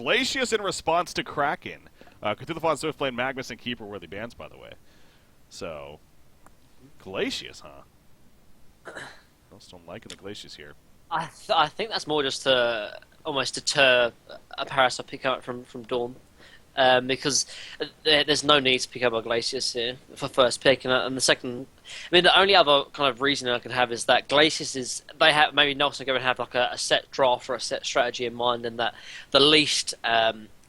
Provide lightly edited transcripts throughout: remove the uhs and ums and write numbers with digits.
Glacius in response to Kraken. Cthulhuphon, Swiftblade, Magnus, and Keeper worthy bans, by the way. So, Glacius, huh? Nostone liking the Glacius here. I think that's more just to almost deter a Parasite pick up from Dawn. Because there's no need to pick up a Glacius here for first pick, and the second. I mean, the only other kind of reason I could have is that Glacius is they have maybe Nelson going to have like a set draft or a set strategy in mind, and that the least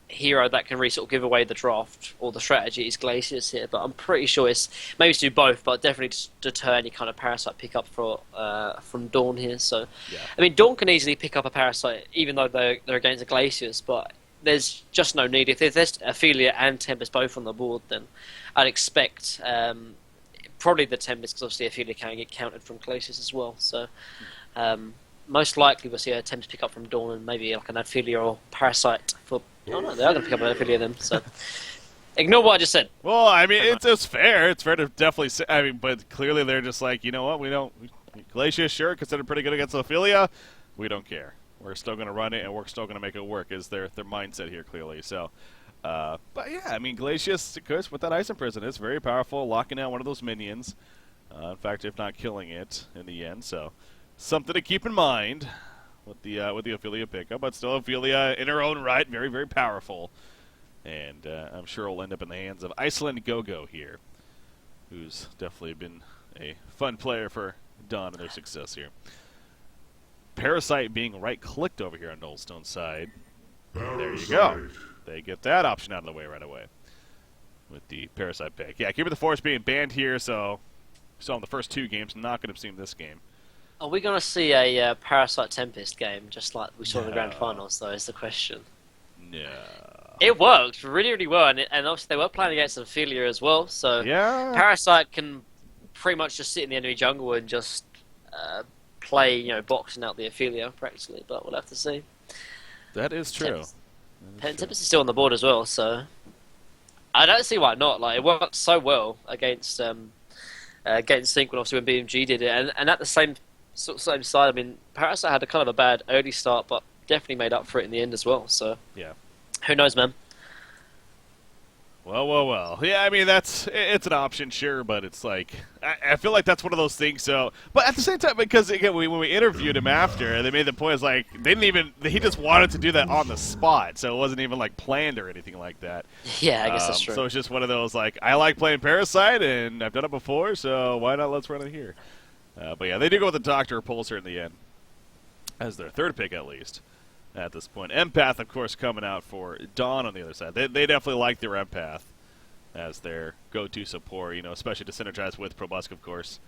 hero that can really sort of give away the draft or the strategy is Glacius here. But I'm pretty sure it's maybe to do both, but definitely to deter any kind of Parasite pick up from Dawn here. So, yeah. I mean, Dawn can easily pick up a Parasite even though they're against a Glacius, but there's just no need. If there's Ophelia and Tempest both on the board, then I'd expect probably the Tempest, because obviously Ophelia can get counted from Glacius as well. So most likely we'll see a Tempest pick up from Dawn and maybe like an Ophelia or Parasite for... Oh no, they are going to pick up an Ophelia then. So ignore what I just said. Well, I mean, it's fair. It's fair to definitely say... I mean, but clearly they're just like, you know what, we don't... Glacius, sure, considered pretty good against Ophelia. We don't care. We're still going to run it, and we're still going to make it work, is their mindset here, clearly. So, but yeah, I mean, Glacius, of course, with that Ice Imprison, is very powerful, locking down one of those minions. In fact, if not killing it in the end. So, something to keep in mind with the Ophelia pickup. But still, Ophelia, in her own right, very, very powerful. And I'm sure will end up in the hands of Iceland Gogo here, who's definitely been a fun player for Dawn and their success here. Parasite being right-clicked over here on Nullstone's side. There you go. They get that option out of the way right away with the Parasite pick. Yeah, Keeper the Force being banned here, so we saw in the first two games. Not going to see him this game. Are we going to see a Parasite Tempest game just like we saw in the Grand Finals, though, is the question. No. It worked really, really well, and obviously they were playing against Ophelia as well, so yeah. Parasite can pretty much just sit in the enemy jungle and just... play, boxing out the Ophelia practically, but we'll have to see. That is true. Tempest is still on the board as well, so I don't see why not. Like, it worked so well against Sync when obviously when BMG did it, and at the same side, I mean, Parasite had a kind of a bad early start, but definitely made up for it in the end as well. So yeah, who knows, man. Well. Yeah, I mean, it's an option, sure, but it's like, I feel like that's one of those things, so... But at the same time, because, again, when we interviewed him after, they made the point, like, he just wanted to do that on the spot, so it wasn't even, like, planned or anything like that. Yeah, I guess that's true. So it's just one of those, like, I like playing Parasite, and I've done it before, so why not let's run it here. But yeah, they do go with the Doctor Repulsor in the end, as their third pick, at least. At this point. Empath, of course, coming out for Dawn on the other side. They definitely like their Empath as their go-to support, especially to synergize with Probusk, of course.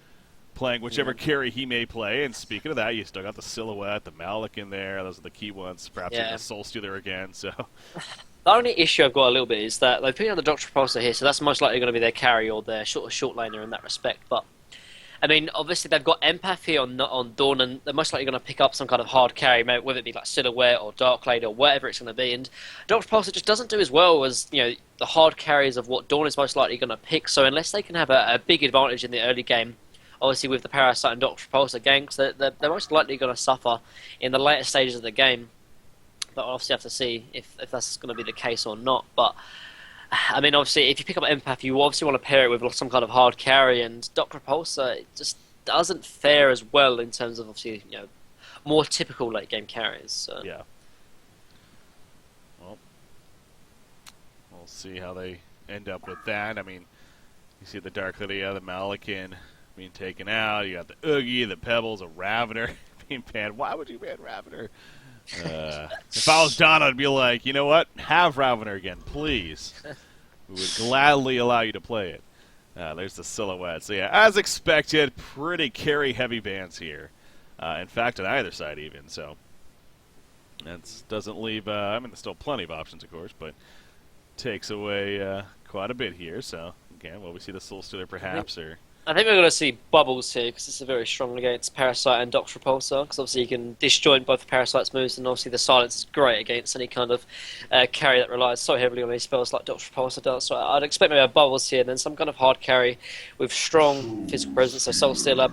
Playing whichever carry he may play. And speaking of that, you still got the Silhouette, the Malik in there. Those are the key ones. Perhaps even the Soul Stealer again. So the only issue I've got a little bit is that they've put on the Doctor Repulsor here, so that's most likely going to be their carry or their short laner in that respect. But I mean, obviously they've got Empath here on Dawn, and they're most likely going to pick up some kind of hard carry, whether it be like Silhouette or Dark Lady or whatever it's going to be. And Dr. Repulsor just doesn't do as well as the hard carries of what Dawn is most likely going to pick. So unless they can have a big advantage in the early game, obviously with the Parasite and Dr. Repulsor ganks, they're most likely going to suffer in the later stages of the game. But we'll obviously have to see if that's going to be the case or not. But I mean, obviously, if you pick up Empath, you obviously want to pair it with some kind of hard carry, and Dr. Repulsor it just doesn't fare as well in terms of, obviously, more typical late-game carries. So. Yeah. Well, we'll see how they end up with that. I mean, you see the Dark Lydia, the Malakin being taken out. You got the Oogie, the Pebbles, a Ravener being banned. Why would you ban Ravener? If I was Donna, I'd be like, you know what? Have Ravener again, please. We would gladly allow you to play it. There's the Silhouette. So yeah, as expected, pretty carry-heavy bans here. In fact, on either side even. So that doesn't leave. I mean, there's still plenty of options, of course, but takes away quite a bit here. So again, will we see the Soul Stealer perhaps, or? I think we're going to see Bubbles here, because it's a very strong against Parasite and Dr. Repulsor, because obviously you can disjoint both Parasite's moves, and obviously the silence is great against any kind of carry that relies so heavily on these spells like Dr. Repulsor does. So I'd expect maybe a Bubbles here, and then some kind of hard carry with strong physical presence, so Soul Stealer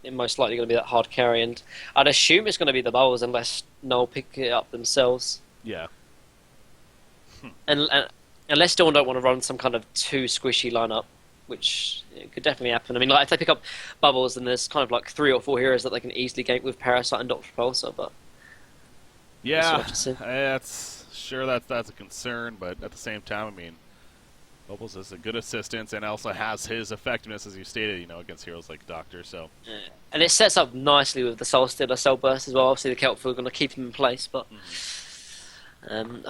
is most likely going to be that hard carry, and I'd assume it's going to be the Bubbles unless Null pick it up themselves. Yeah. and unless Dawn don't want to run some kind of too squishy lineup, which could definitely happen. I mean, like if they pick up Bubbles, then there's kind of like 3 or 4 heroes that they can easily gank with Parasite and Doctor Repulsor, but Yeah, that's a concern, but at the same time, I mean, Bubbles is a good assistance and also has his effectiveness, as you stated, against heroes like Doctor. So, yeah. And it sets up nicely with the Soul Stealer, Soul Burst as well. Obviously, the Kelp are going to keep him in place, but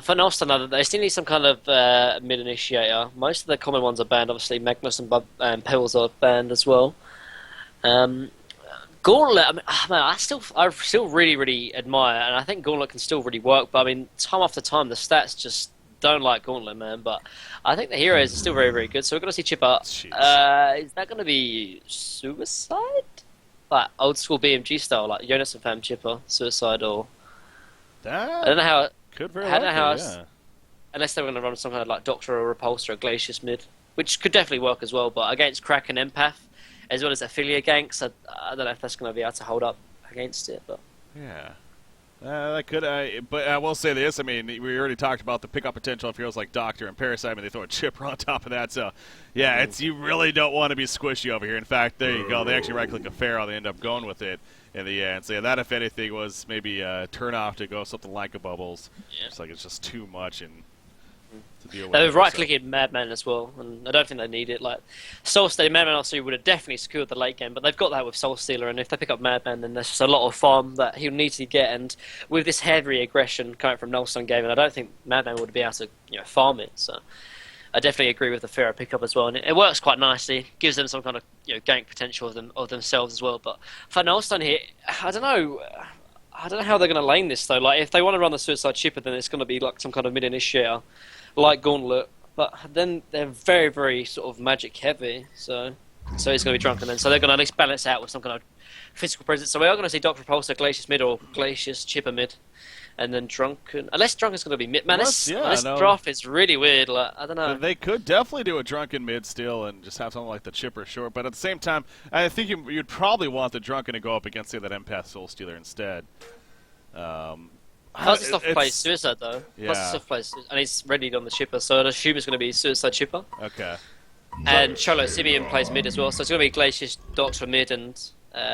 for Nostone, they still need some kind of mid initiator. Most of the common ones are banned. Obviously, Magnus and Pebbles are banned as well. Gauntlet, I still really, really admire, and I think Gauntlet can still really work. But I mean, time after time, the stats just don't like Gauntlet, man. But I think the heroes are still very, very good. So we're going to see Chipper. Is that going to be Suicide? Like old school BMG style, like Jonas and Fam Chipper, Suicide, or I don't know how. Could very I don't know how likely, yeah. Unless they were going to run some kind of like Doctor or Repulsor or Glacius mid, which could definitely work as well. But against Crack and Empath, as well as affiliate ganks, I don't know if that's going to be able to hold up against it. But Yeah. That could, but I will say this. I mean, we already talked about the pickup potential of heroes like Doctor and Parasite. I mean, they throw a chipper on top of that. So, yeah, you really don't want to be squishy over here. In fact, there you go. They actually right-click a Pharaoh. They end up going with it in the end. So, yeah, that, if anything, was maybe a turn-off to go something like a Bubbles. yeah. It's like it's just too much to deal with. They were right-clicking Madman as well, and I don't think they need it. Like Soul Stealer, Madman also would have definitely secured the late game, but they've got that with Soul Stealer, and if they pick up Madman, then there's just a lot of farm that he'll need to get. And with this heavy aggression coming from Nullstone Gaming, I don't think Madman would be able to farm it. So I definitely agree with the Pharaoh pickup as well, and it works quite nicely. Gives them some kind of gank potential of themselves as well. But for Nullstone here, I don't know. I don't know how they're going to lane this though. Like if they want to run the Suicide Chipper, then it's going to be like some kind of mid initiator, like Gauntlet. But then they're very, very sort of magic heavy, so it's going to be Drunken then. So they're going to at least balance out with some kind of physical presence. So we are going to see Doctor Repulsor, Glacius mid, or Glacius Chipper mid, and then Drunken. Unless Drunken's going to be mid. Man, this draft is really weird. Like, I don't know. They could definitely do a Drunken mid still and just have something like the Chipper short. But at the same time, I think you'd probably want the Drunken to go up against, say, that Empath Soul Stealer instead. Stuff plays Suicide though. Yeah. Stuff plays, and he's readied on the Chipper, so I'd assume it's going to be Suicide Chipper. Okay. And Cholo Simeon plays mid as well, so it's going to be Glacius Doctor mid and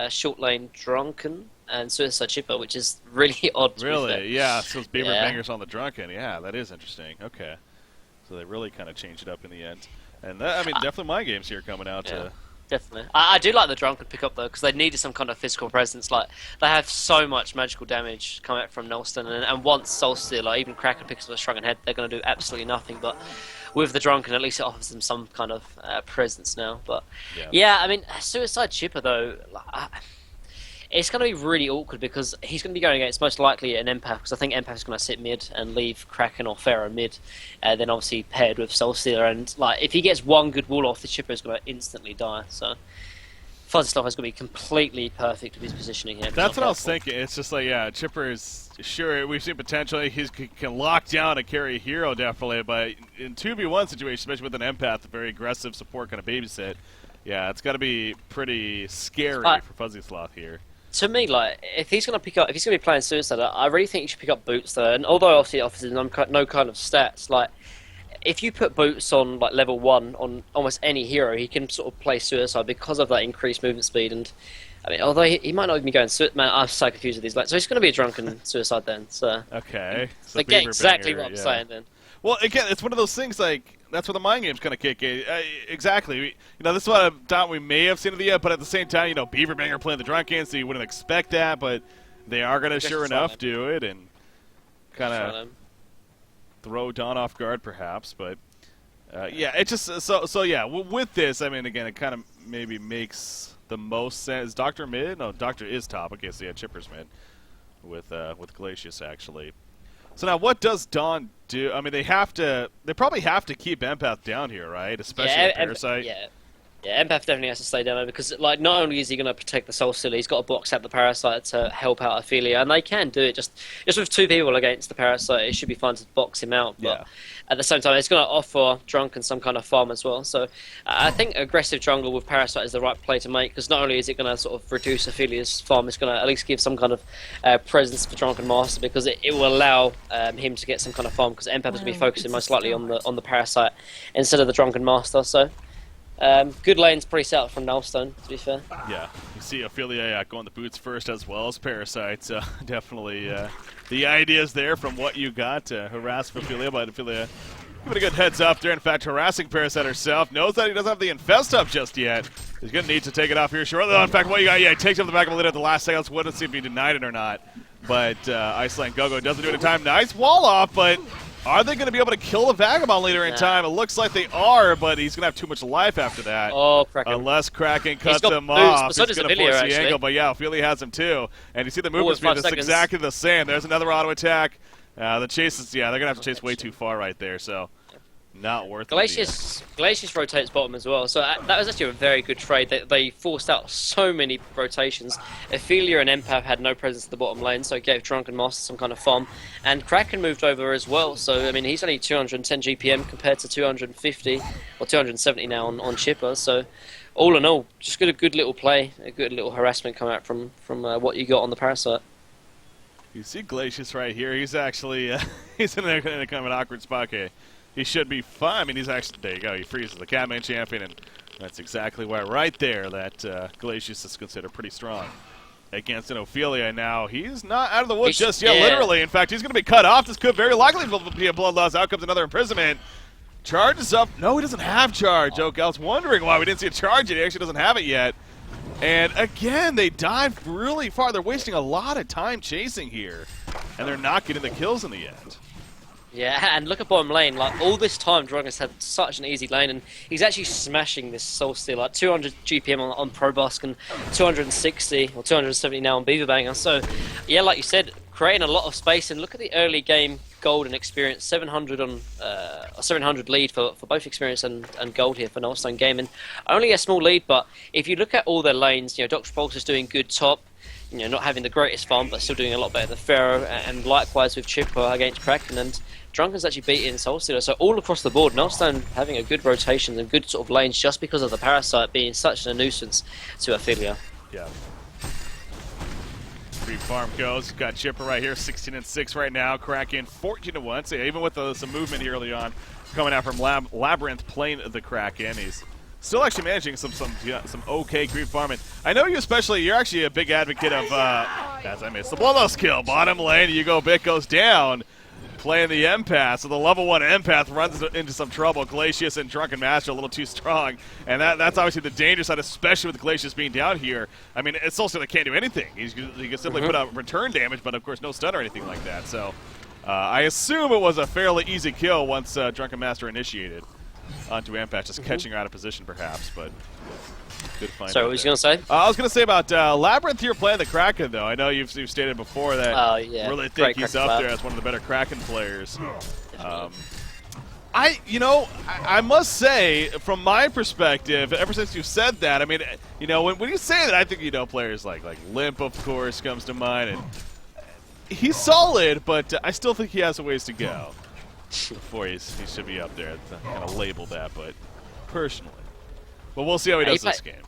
short lane Drunken and Suicide Chipper, which is really odd. Really? Yeah. So it's Beaver Bangers on the Drunken. Yeah, that is interesting. Okay. So they really kind of changed it up in the end, and that, I mean, definitely my games here coming out. Yeah. Definitely. I do like the Drunken pickup though, because they needed some kind of physical presence. Like they have so much magical damage coming out from Nostone, and once Soul Stealer, even Kraken picks up a Shrunken Head, they're going to do absolutely nothing. But with the Drunken, at least it offers them some kind of presence now. But yeah, I mean, Suicide Chipper though, it's going to be really awkward because he's going to be going against most likely an Empath, because I think Empath is going to sit mid and leave Kraken or Pharaoh mid, then obviously paired with Soul Stealer. And like if he gets one good wall off, the Chipper is going to instantly die. So Fuzzyslov is going to be completely perfect with his positioning here. That's what I was thinking. It's just like, yeah, Chipper is sure we've seen potential. He can lock down and carry a hero definitely, but in 2v1 situations, especially with an Empath, a very aggressive support kind of babysit, yeah, it's got to be pretty scary for Fuzzy Sloth here. To me, like, if he's going to be playing Suicide, I really think you should pick up Boots though. And although obviously it offers no kind of stats, like, if you put Boots on like level 1 on almost any hero, he can sort of play Suicide because of that increased movement speed. And I mean, although he might not even be going man, I'm so confused with these. Like, so he's going to be a Drunken Suicide then. So okay, so get exactly what I'm saying then. Well, again, it's one of those things like. That's where the mind game's going to kick in. Exactly. This is what I thought we may have seen of the end, but at the same time, Beaver Banger playing the Drunken, so you wouldn't expect that, but they are going to sure enough do it and kind of throw Dawn off guard, perhaps. But yeah, it just so yeah. With this, I mean, again, it kind of maybe makes the most sense. Is Doctor mid? No, Doctor is top. Okay, so yeah, Chipper's mid with Glacius actually. So now, what does Dawn do? I mean, they probably have to keep Empath down here, right? Especially with Parasite. Yeah, Yeah, Empath definitely has to stay down there because, like, not only is he going to protect the Soul Stealer, he's got to box out the Parasite to help out Ophelia, and they can do it just with 2 people against the Parasite. It should be fun to box him out, but Yeah. at the same time, it's going to offer Drunken some kind of farm as well. So I think aggressive jungle with Parasite is the right play to make because not only is it going to sort of reduce Ophelia's farm, it's going to at least give some kind of presence for Drunken Master because it will allow him to get some kind of farm because Empath is going to be focusing most likely on the Parasite instead of the Drunken Master. So. Good lanes pretty set up from Nostone, to be fair. Yeah, you see Ophelia going the boots first as well as Parasite. So definitely the ideas there from what you got to harass Ophelia, but Ophelia giving a good heads up there. In fact, harassing Parasite herself, knows that he doesn't have the Infest up just yet. He's going to need to take it off here shortly. In fact, what you got, yeah, he takes up the back of the lid at the last second. Let's wait and see if he denied it or not. But Iceland Gogo doesn't do it in time. Nice wall off, but are they going to be able to kill the Vagabond leader in time? It looks like they are, but he's going to have too much life after that. Oh, Kraken. Unless Kraken cuts him boost, off, but so he's does going to Ophelia, force the actually. angle. But yeah, Ophelia has him too. And you see the movement speed, 5 it's seconds. exactly the same. There's another auto attack. The chase is, yeah, they're going to have to chase way too far right there, so not worth it. Glacius rotates bottom as well, so that was actually a very good trade. They forced out so many rotations. Ophelia and Empath had no presence at the bottom lane, so it gave Drunken Master some kind of farm. And Kraken moved over as well, so I mean he's only 210 GPM compared to 250 or 270 now on Chipper. So all in all, just got a good little play, a good little harassment come out from what you got on the Parasite. You see Glacius right here. He's actually he's in a kind of an awkward spot. Okay. He should be fine. I mean, he's actually, there you go, he freezes the Catman champion, and that's exactly why right there that Glacius is considered pretty strong against an Ophelia. Now, he's not out of the woods just yet, literally. In fact, he's going to be cut off. This could very likely be a blood loss. Out comes another imprisonment. Charges up. No, he doesn't have charge. Okay, I was wondering why we didn't see a charge yet. He actually doesn't have it yet. And again, they dive really far. They're wasting a lot of time chasing here, and they're not getting the kills in the end. Yeah, and look at bottom lane. Like all this time, Drogon's had such an easy lane, and he's actually smashing this Soul Stealer. Like 200 GPM on Probusk and 260 or 270 now on Beaverbanger. So, yeah, like you said, creating a lot of space. And look at the early game gold and experience. 700 on 700 lead for both experience and gold here for Nostone Gaming. Only a small lead, but if you look at all their lanes, you know, Dr. Pulse is doing good top. You know, not having the greatest farm, but still doing a lot better than Pharaoh, and likewise with Chipper against Kraken, and Drunken's actually beating Soul Stealer. So all across the board, Nostone having a good rotation and good sort of lanes just because of the Parasite being such a nuisance to Ophelia. Yeah. Free farm goes. Got Chipper right here, 16-6 right now. Kraken 14-1. So yeah, even with some movement here early on, coming out from Labyrinth playing the Kraken, he's still actually managing some okay creep farming. I know you're actually a big advocate of, as I missed the bloodlust kill. Bottom lane, you go, Bit goes down, playing the empath. So the level 1 empath runs into some trouble. Glacius and Drunken Master a little too strong. And that's obviously the danger side, especially with Glacius being down here. I mean, it's also that can't do anything. He can simply put out return damage, but of course no stun or anything like that. So I assume it was a fairly easy kill once Drunken Master initiated onto Empath, just catching her out of position perhaps, but good find. So what was you going to say? I was going to say about Labyrinth here playing the Kraken, though. I know you've stated before that yeah. really think he's up there as one of the better Kraken players. I must say, from my perspective, ever since you said that, I mean, you know, when you say that, I think, you know, players like Limp, of course, comes to mind, and he's solid, but I still think he has a ways to go before he should be up there. I kind of labeled that, but personally. But we'll see how he does this game.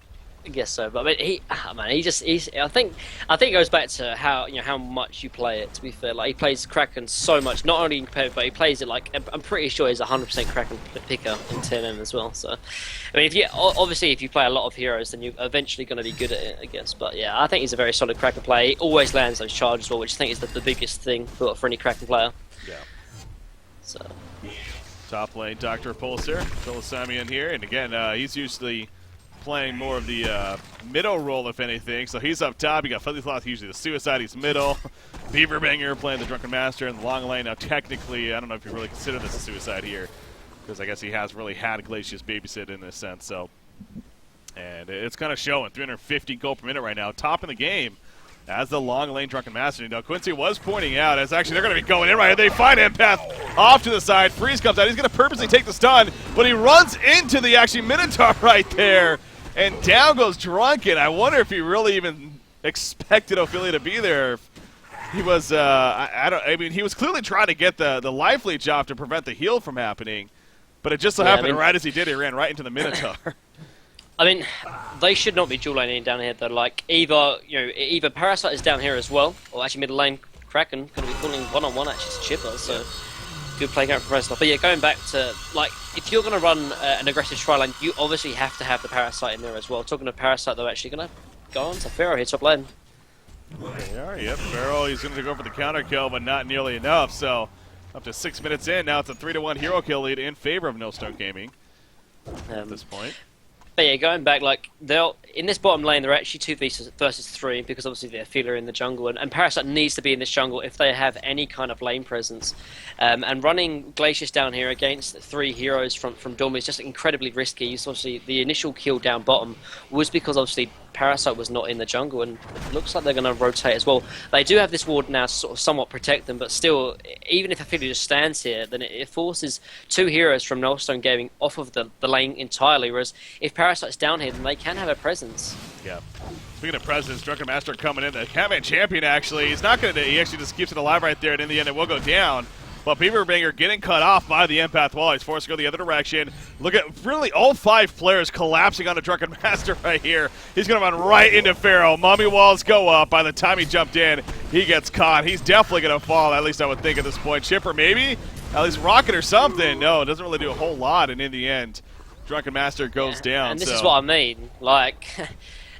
I guess so, but I mean, I think it goes back to how much you play it. To be fair, like he plays Kraken so much, not only in competitive, but he plays it like I'm pretty sure he's 100% Kraken picker in 10M as well. So, I mean, if you play a lot of heroes, then you're eventually going to be good at it, I guess. But yeah, I think he's a very solid Kraken player. He always lands those charges as well, which I think is the biggest thing for any Kraken player. Yeah. So. Top lane, Dr. Pulsar, Philisamian here, and again, he's usually playing more of the middle role, if anything. So he's up top. You got Fuzzy Sloth, usually the Suicide. He's middle. Beaverbanger playing the Drunken Master in the long lane. Now, technically, I don't know if you really consider this a Suicide here, because I guess he has really had Glacius babysit in this sense. So, and it's kind of showing 350 gold per minute right now, top in the game. as the long lane Drunken Master. You know, Quincy was pointing out as actually they're going to be going in right here. They find Empath off to the side. Freeze comes out. He's going to purposely take the stun, but he runs into the actually Minotaur right there, and down goes Drunken. I wonder if he really even expected Ophelia to be there. He was, I mean, he was clearly trying to get the life leech off to prevent the heal from happening, but it just so happened right as he did, he ran right into the Minotaur. I mean, they should not be dual laning down here though. Like either Parasite is down here as well, or actually middle lane Kraken going to be falling one-on-one actually to Chipper. So good play out for Resnov. But yeah, going back to like if you're going to run an aggressive tri lane, you obviously have to have the Parasite in there as well. Talking of Parasite, they're actually going to go on to Pharaoh here top lane. They are, yep. Pharaoh, he's going to go for the counter kill, but not nearly enough. So up to 6 minutes in, now it's a 3-1 hero kill lead in favor of Nostone Gaming at this point. But yeah, going back, like they'll in this bottom lane, they're actually 2 versus 3 because obviously they're Ophelia in the jungle, and Parasite needs to be in this jungle if they have any kind of lane presence. And running Glacius down here against 3 heroes from Dorm is just incredibly risky. So obviously, the initial kill down bottom was because obviously Parasite was not in the jungle, and it looks like they're going to rotate as well. They do have this ward now to sort of somewhat protect them, but still, even if Ophelia just stands here, then it forces 2 heroes from Nullstone Gaming off of the lane entirely, whereas if Parasite's down here, then they can have a presence. Yeah. Speaking of presence, Drunken Master coming in. The Catman Champion, actually, he's not going to, he actually just keeps it alive right there, and in the end, it will go down. But Beaverbanger getting cut off by the Empath wall. He's forced to go the other direction. Look at really all 5 players collapsing on the Drunken Master right here. He's going to run right into Pharaoh. Mummy walls go up. By the time he jumped in, he gets caught. He's definitely going to fall, at least I would think at this point. Chipper maybe? At least rocket or something. No, it doesn't really do a whole lot. And in the end, Drunken Master goes down. And this is what I mean. Like,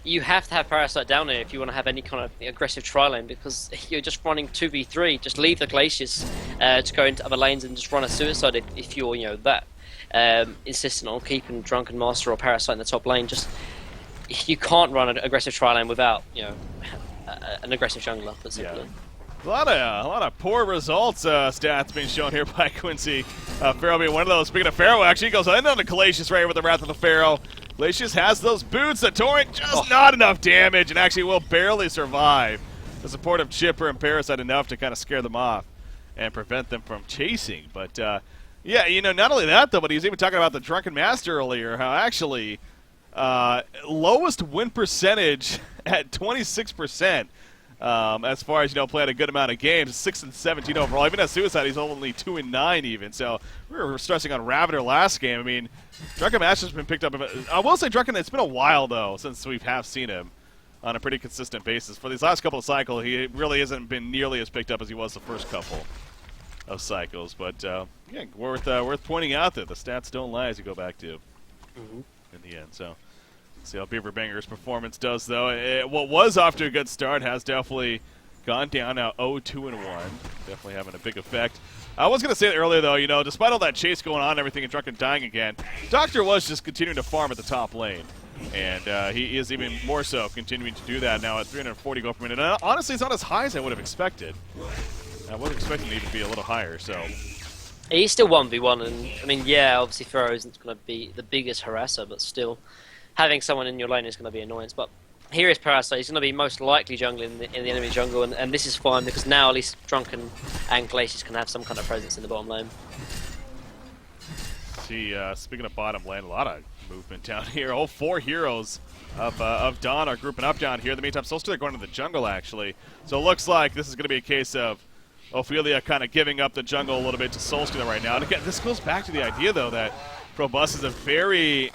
you have to have Parasite down there if you want to have any kind of aggressive tri-lane, because you're just running 2v3. Just leave the Glaciers to go into other lanes and just run a suicide if you're, that insistent on keeping Drunken Master or Parasite in the top lane. Just you can't run an aggressive tri-lane without, an aggressive jungler, basically. Yeah. A lot of poor results stats being shown here by Quincy. Pharaoh being one of those. Speaking of Pharaoh, actually he goes in on the Glacius right here with the Wrath of the Pharaoh. Glacius has those boots. The Torrent just not enough damage, and actually will barely survive. The support of Chipper and Parasite enough to kind of scare them off and prevent them from chasing. But yeah, not only that though, but he was even talking about the Drunken Master earlier. How actually lowest win percentage at 26%. As far as playing a good amount of games, 6-17 overall. Even at Suicide, he's only 2-9 even. So we were stressing on Raviter last game. I mean, Drunken Master's been picked up. I will say Drunken, it's been a while though since we have seen him on a pretty consistent basis. For these last couple of cycles, he really hasn't been nearly as picked up as he was the first couple of cycles. But yeah, worth pointing out that the stats don't lie as you go back to in the end. So. See how Beaverbanger's performance does, though. What was off to a good start has definitely gone down now 0-2-1. Definitely having a big effect. I was going to say that earlier, though, despite all that chase going on and everything and Drunken dying again, Doctor was just continuing to farm at the top lane. And he is even more so continuing to do that now at 340 gold per minute. And honestly, it's not as high as I would have expected. I was expecting him to be a little higher, so... He's still 1v1, and, I mean, yeah, obviously Pharaoh isn't going to be the biggest harasser, but still... Having someone in your lane is going to be annoyance, but here is Parasite. He's going to be most likely jungling in the enemy jungle, and this is fine because now at least Drunken and Glacius can have some kind of presence in the bottom lane. See, speaking of bottom lane, a lot of movement down here. All 4 heroes of Dawn are grouping up down here. In the meantime, Solstice are going to the jungle, actually. So it looks like this is going to be a case of Ophelia kind of giving up the jungle a little bit to Solstice right now. And again, this goes back to the idea, though, that Probus is a very...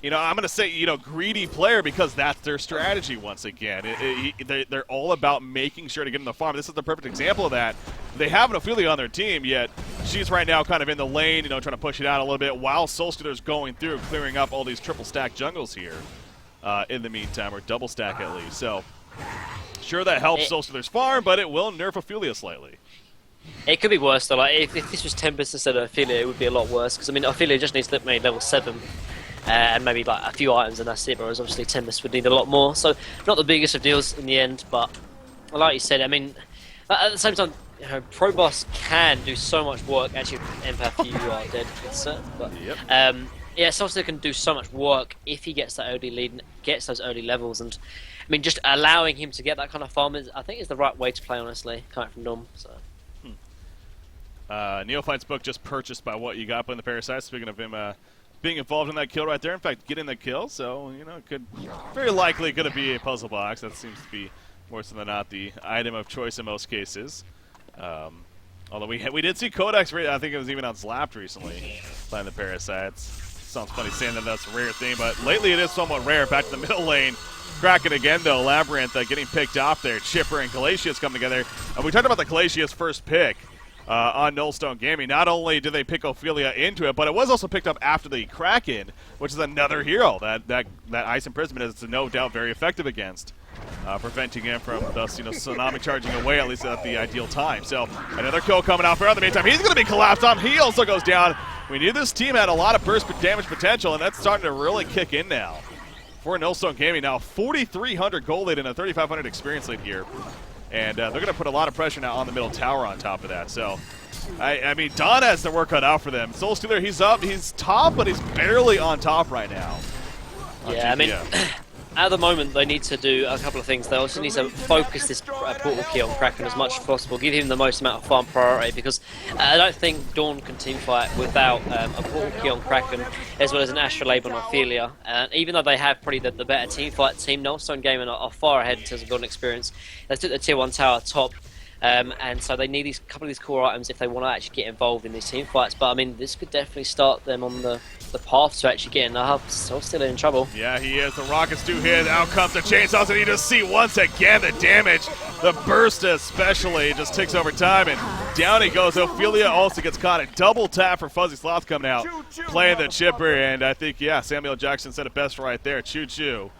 I'm going to say, greedy player because that's their strategy once again. They're all about making sure to get in the farm. This is the perfect example of that. They have an Ophelia on their team, yet she's right now kind of in the lane, trying to push it out a little bit while Solskjaer's going through, clearing up all these triple stack jungles here in the meantime, or double stack at least. So, sure that helps Solskjaer's farm, but it will nerf Ophelia slightly. It could be worse, though. Like, if this was Tempest instead of Ophelia, it would be a lot worse. Because, I mean, Ophelia just needs to make level 7. And maybe like a few items and that's it, whereas obviously Tempest would need a lot more. So not the biggest of deals in the end, but like you said, I mean, at the same time, Probus can do so much work. Actually, Empath, you are dead, it's certain. But yeah, Solstice can do so much work if he gets that early lead and gets those early levels. And mean, just allowing him to get that kind of farm is, I think, is the right way to play. Honestly, coming from Dom. So. Neophyte's book just purchased by what you got playing the Parasite. Speaking of him being involved in that kill right there, in fact, getting the kill, so, you know, it could very likely going to be a puzzle box. That seems to be more so than not the item of choice in most cases. Although we did see Codex, I think it was even on Slapped recently, playing the Parasites. Sounds funny saying that that's a rare thing, but lately it is somewhat rare. Back to the middle lane. Kraken again, though. Labyrinth getting picked off there. Chipper and Glacius come together. And we talked about the Glacius first pick on Nostone Gaming. Not only did they pick Ophelia into it, but it was also picked up after the Kraken, which is another hero that Ice Imprisonment is no doubt very effective against. Preventing him from thus, tsunami charging away, at least at the ideal time. So another kill coming out for in the meantime. He's going to be collapsed on. He also goes down. We knew this team had a lot of burst damage potential, and that's starting to really kick in now. For Nostone Gaming now, 4,300 gold lead and a 3,500 experience lead here. And they're going to put a lot of pressure now on the middle tower on top of that. So, I mean, Don has the work cut out for them. Soul Stealer, he's up. He's top, but he's barely on top right now. Yeah, I mean, at the moment, they need to do a couple of things. They also need to focus this portal key on Kraken as much as possible, give him the most amount of farm priority, because I don't think Dawn can teamfight without a portal key on Kraken, as well as an Astrolabe on Ophelia. Even though they have probably the better teamfight team, Nostone Gaming are far ahead in terms of Dawn experience. They took the tier 1 tower top. And so they need a couple of these core items if they want to actually get involved in these team fights. But I mean, this could definitely start them on the path to actually getting up. So still in trouble. Yeah, he is. The rockets do hit. Out comes the chainsaws, and you just see once again the damage. The burst especially just ticks over time, and down he goes. Ophelia also gets caught. A double tap for Fuzzy Sloth coming out, playing the chipper, and I think, yeah, Samuel Jackson said it best right there. Choo-choo.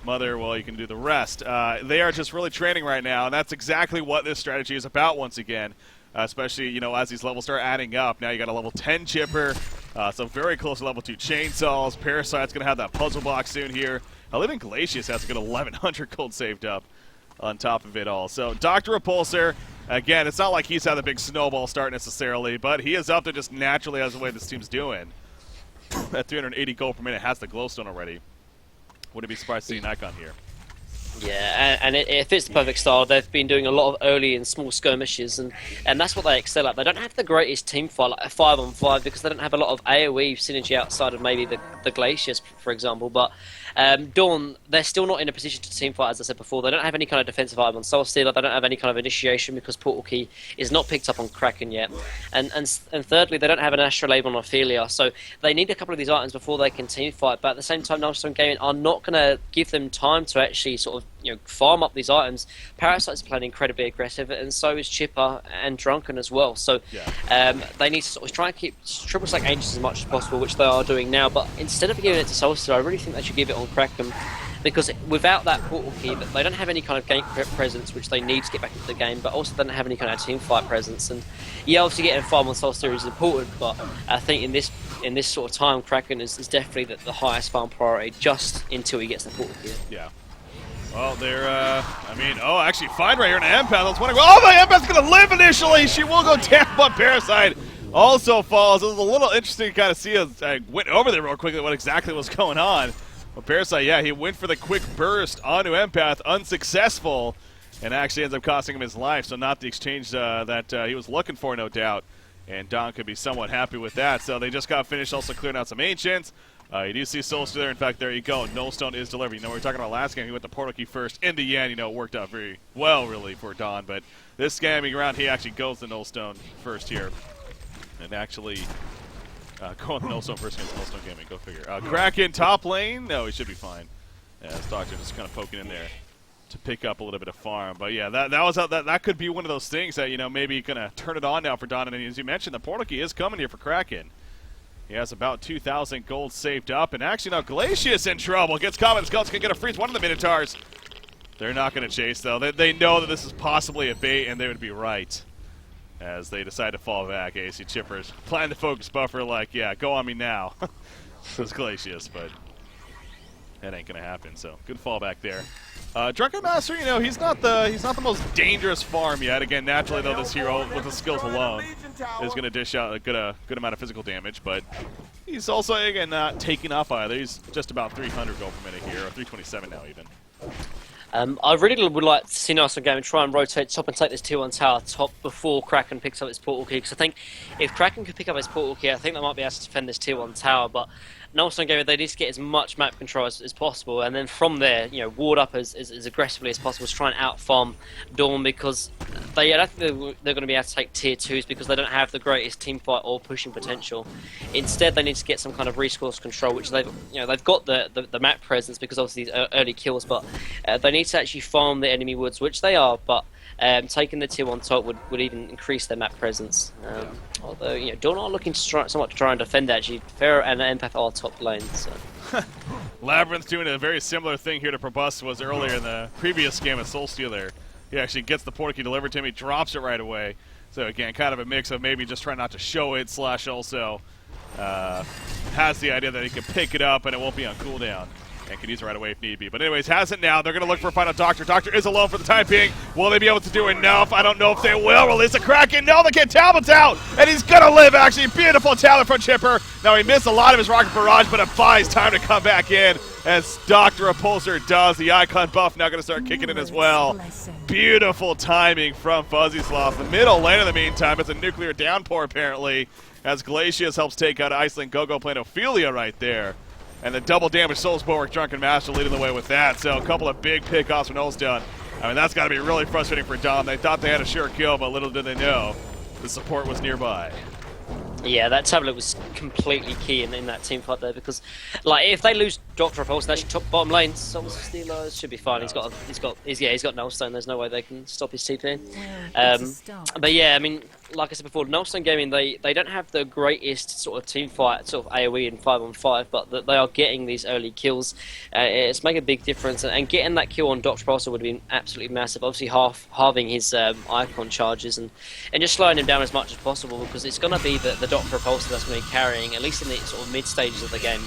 Mother, well, you can do the rest. They are just really training right now, and that's exactly what this strategy is about once again, especially, as these levels start adding up. Now you got a level 10 chipper, so very close to level 2 chainsaws. Parasite's going to have that puzzle box soon here. Even Glacius has a good 1,100 gold saved up on top of it all. So Dr. Repulsor, again, it's not like he's had the big snowball start necessarily, but he is up there just naturally as the way this team's doing. At 380 gold per minute, has the glowstone already. Wouldn't be surprised to see an icon here. Yeah, and it fits the perfect style. They've been doing a lot of early and small skirmishes, and that's what they excel at. They don't have the greatest team fight, like a 5-on-5, because they don't have a lot of AoE synergy outside of maybe the Glaciers, for example. But Dawn, they're still not in a position to team fight, as I said before. They don't have any kind of defensive item on Soul Stealer. They don't have any kind of initiation because Portal Key is not picked up on Kraken yet. And thirdly, they don't have an Astrolabe on Ophelia. So they need a couple of these items before they can team fight. But at the same time, Nostone Gaming are not going to give them time to actually sort of farm up these items. Parasite's playing incredibly aggressive, and so is Chipper and Drunken as well. So they need to sort of try and keep Triple Stack Angels as much as possible, which they are doing now. But instead of giving it to Soul Stealer, I really think they should give it on Kraken, because without that portal key, they don't have any kind of game presence, which they need to get back into the game, but also they don't have any kind of team fight presence. And yeah, obviously getting a farm on Soul Stealer is important, but I think in this sort of time, Kraken is definitely the highest farm priority, just until he gets the portal key. Yeah. Well, they're, actually, fine right here in the Empath. I was wondering, the Empath's going to live initially. She will go down, but Parasite also falls. It was a little interesting to kind of see as I went over there real quickly what exactly was going on. But Parasite, yeah, he went for the quick burst onto Empath, unsuccessful, and actually ends up costing him his life. So not the exchange that he was looking for, no doubt. And Don could be somewhat happy with that. So they just got finished also clearing out some Ancients. You do see Soul Stealer. In fact, there you go. Nullstone is delivering. We were talking about last game. He went the portal key first. In the end, it worked out very well, really, for Don. But this scamming round, he actually goes the Nullstone first here. And actually going the Nullstone first against Nullstone Gaming. Go figure. Kraken top lane. No, he should be fine. Yeah, this Doctor just kind of poking in there to pick up a little bit of farm. But yeah, that could be one of those things that, maybe going to turn it on now for Don. And as you mentioned, the portal key is coming here for Kraken. He has about 2,000 gold saved up. And actually now Glacius in trouble. Gets Common Skulls, can get a freeze. One of the Minotaurs. They're not going to chase, though. They know that this is possibly a bait, and they would be right. As they decide to fall back. AC Chippers playing the focus buffer like, yeah, go on me now. It's Glacius, but that ain't going to happen. So good fallback there. Drunken Master, he's not the most dangerous farm yet. Again, naturally though, this hero with the skills alone is going to dish out a good amount of physical damage, but he's also again not taking off either. He's just about 300 gold per minute here, or 327 now even. I really would like to see Nostone game and try and rotate top and take this tier 1 tower top before Kraken picks up his portal key. Because I think if Kraken could pick up his portal key, I think they might be able to defend this tier 1 tower. But Nostone game, they need to get as much map control as possible, and then from there, ward up as aggressively as possible to try and out-farm Dawn, because I don't think they're going to be able to take tier 2s because they don't have the greatest team fight or pushing potential. Instead, they need to get some kind of resource control, which they've got the map presence because obviously these early kills, but they need to actually farm the enemy woods, which they are, but taking the tier 1 top would even increase their map presence. Although, Dawn are looking to try and defend actually. Pharaoh and Empath are top lane, so. Labyrinth doing a very similar thing here to Probus was earlier in the previous game with Soulstealer. He actually gets the portal key delivered to him, he drops it right away. So again, kind of a mix of maybe just trying not to show it, / also has the idea that he can pick it up and it won't be on cooldown. And can use it right away if need be. But anyways, has it now. They're going to look for a final Doctor. Doctor is alone for the time being. Will they be able to do enough? I don't know if they will. Release the Kraken. No, they get Talbot's out. And he's going to live, actually. Beautiful talent from Chipper. Now, he missed a lot of his rocket barrage, but it buys time to come back in as Dr. Repulsor does. The icon buff now going to start kicking in as well. Beautiful timing from Fuzzy Sloth. The middle lane in the meantime, it's a nuclear downpour, apparently, as Glacius helps take out Iceland Gogo playing Ophelia right there. And the double damage Souls Bulwark Drunken Master leading the way with that. So a couple of big pickoffs from Nostone. I mean, that's got to be really frustrating for Dom. They thought they had a sure kill, but little did they know the support was nearby. Yeah, that tablet was completely key in that team fight there, because like if they lose Dr. Repulse, that's top bottom lane. Soulstealer should be fine. He's got Nullstone. There's no way they can stop his TP. But yeah, I mean, like I said before, Nullstone Gaming, they don't have the greatest sort of team fight, sort of AoE and 5-on-5, but they are getting these early kills. It's making a big difference, and getting that kill on Dr. Repulsor would have been absolutely massive. Obviously, halving his icon charges and just slowing him down as much as possible, because it's going to be the Dr. Repulsor that's going to be carrying, at least in the sort of mid stages of the game.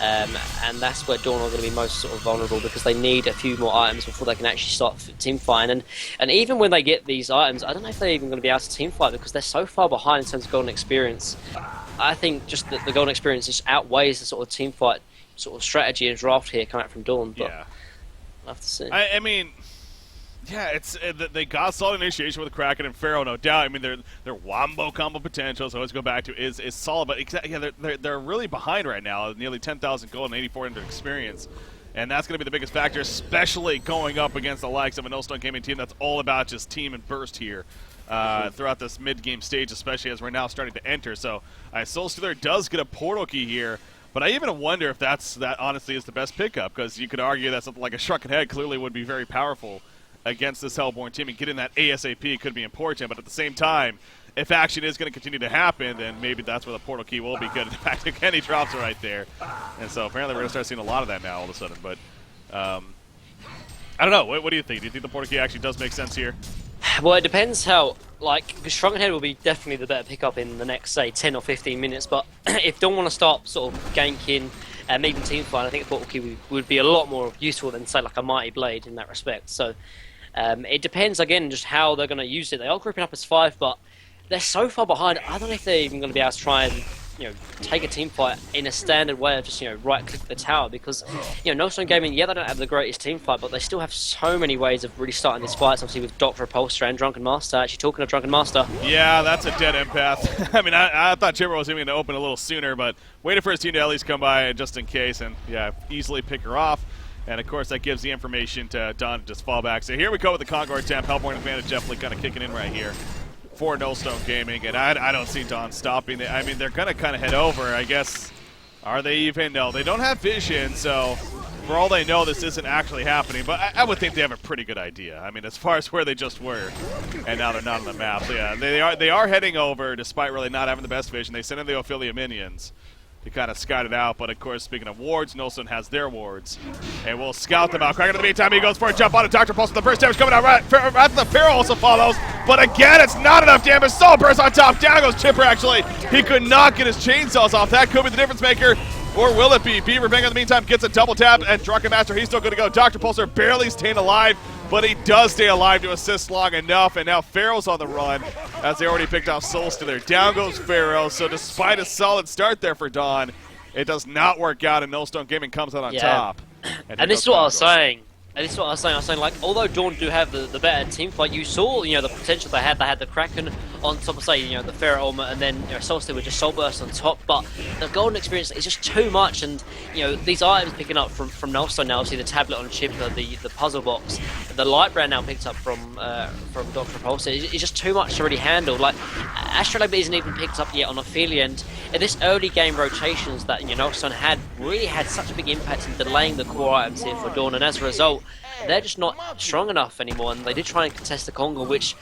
And that's where Dawn are going to be most sort of vulnerable, because they need a few more items before they can actually start team fighting. And even when they get these items, I don't know if they're even going to be able to team fight, because they're so far behind in terms of golden experience. I think just the golden experience just outweighs the sort of team fight sort of strategy and draft here coming out from Dawn. But yeah, we'll have to see. I mean, yeah, it's they got solid initiation with Kraken and Pharaoh, no doubt. I mean, their wombo combo potential, so let's go back to is solid, but yeah, they're really behind right now. Nearly 10,000 gold and 8,400 experience, and that's going to be the biggest factor, especially going up against the likes of a Nostone Gaming team that's all about just team and burst here throughout this mid-game stage, especially as we're now starting to enter. So Soulstealer does get a portal key here. But I even wonder if that honestly is the best pickup, because you could argue that something like a Shrunken Head clearly would be very powerful against this Hellborn team, and getting that ASAP could be important. But at the same time, if action is going to continue to happen, then maybe that's where the portal key will be good. In fact, again, he drops it right there. And so apparently we're going to start seeing a lot of that now all of a sudden. But I don't know. What do you think? Do you think the portal key actually does make sense here? Well, it depends how, like, the Shrunken Head will be definitely the better pickup in the next, say, 10 or 15 minutes. But if Dawn want to start sort of ganking and even team fight, I think the portal key would be a lot more useful than, say, like a Mighty Blade in that respect. So it depends, again, just how they're going to use it. They are grouping up as 5, but they're so far behind, I don't know if they're even going to be able to try and take a team fight in a standard way of just, right-click the tower, because, Nostone Gaming, yeah, they don't have the greatest team fight, but they still have so many ways of really starting these fights, obviously with Dr. Repulsor and Drunken Master. Actually, talking of Drunken Master. Yeah, that's a dead empath. I mean, I thought Chipper was even going to open a little sooner, but waited for his team to at least come by just in case, and, yeah, easily pick her off. And, of course, that gives the information to Don to just fall back. So here we go with the Conqueror attempt. Hellborn advantage definitely kind of kicking in right here for Nostone Gaming. And I don't see Don stopping it. I mean, they're going to kind of head over, I guess. Are they even? No, they don't have vision. So for all they know, this isn't actually happening. But I would think they have a pretty good idea. I mean, as far as where they just were. And now they're not on the map. So, yeah, they are heading over despite really not having the best vision. They sent in the Ophelia minions to kind of scout it out, but of course, speaking of wards, Nostone has their wards, and we'll scout them out. Kraken in the meantime, he goes for a jump on a Dr. Pulse. The burst damage coming out right the Pharaoh also follows, but again, it's not enough damage. Soul burst on top, down goes Chipper actually. He could not get his chainsaws off. That could be the difference maker, or will it be? Beaver Bang in the meantime gets a double tap, and Drunken Master, he's still going to go. Dr. Pulsar barely staying alive, but he does stay alive to assist long enough, and now Pharaoh's on the run, as they already picked off Soulstealer. Down goes Pharaoh, so despite a solid start there for Dawn, it does not work out, and Nostone Gaming comes out on top. And this is what I was saying. And this is what I was saying. Like, although Dawn do have the better team fight, you saw, the potential they had. They had the Kraken on top of, say, the Ferret Armor, and then, Solstice with just Soul Burst on top. But the golden experience is just too much. And, these items picking up from Nostone now, obviously the tablet on chip, the puzzle box, the light brand now picked up from Dr. Repulsor. It's just too much to really handle. Like, Astrolabe isn't even picked up yet on Ophelia, and in this early game rotations that, Nostone really had such a big impact in delaying the core items here for Dawn, and as a result, they're just not strong enough anymore. And they did try and contest the Conga, which,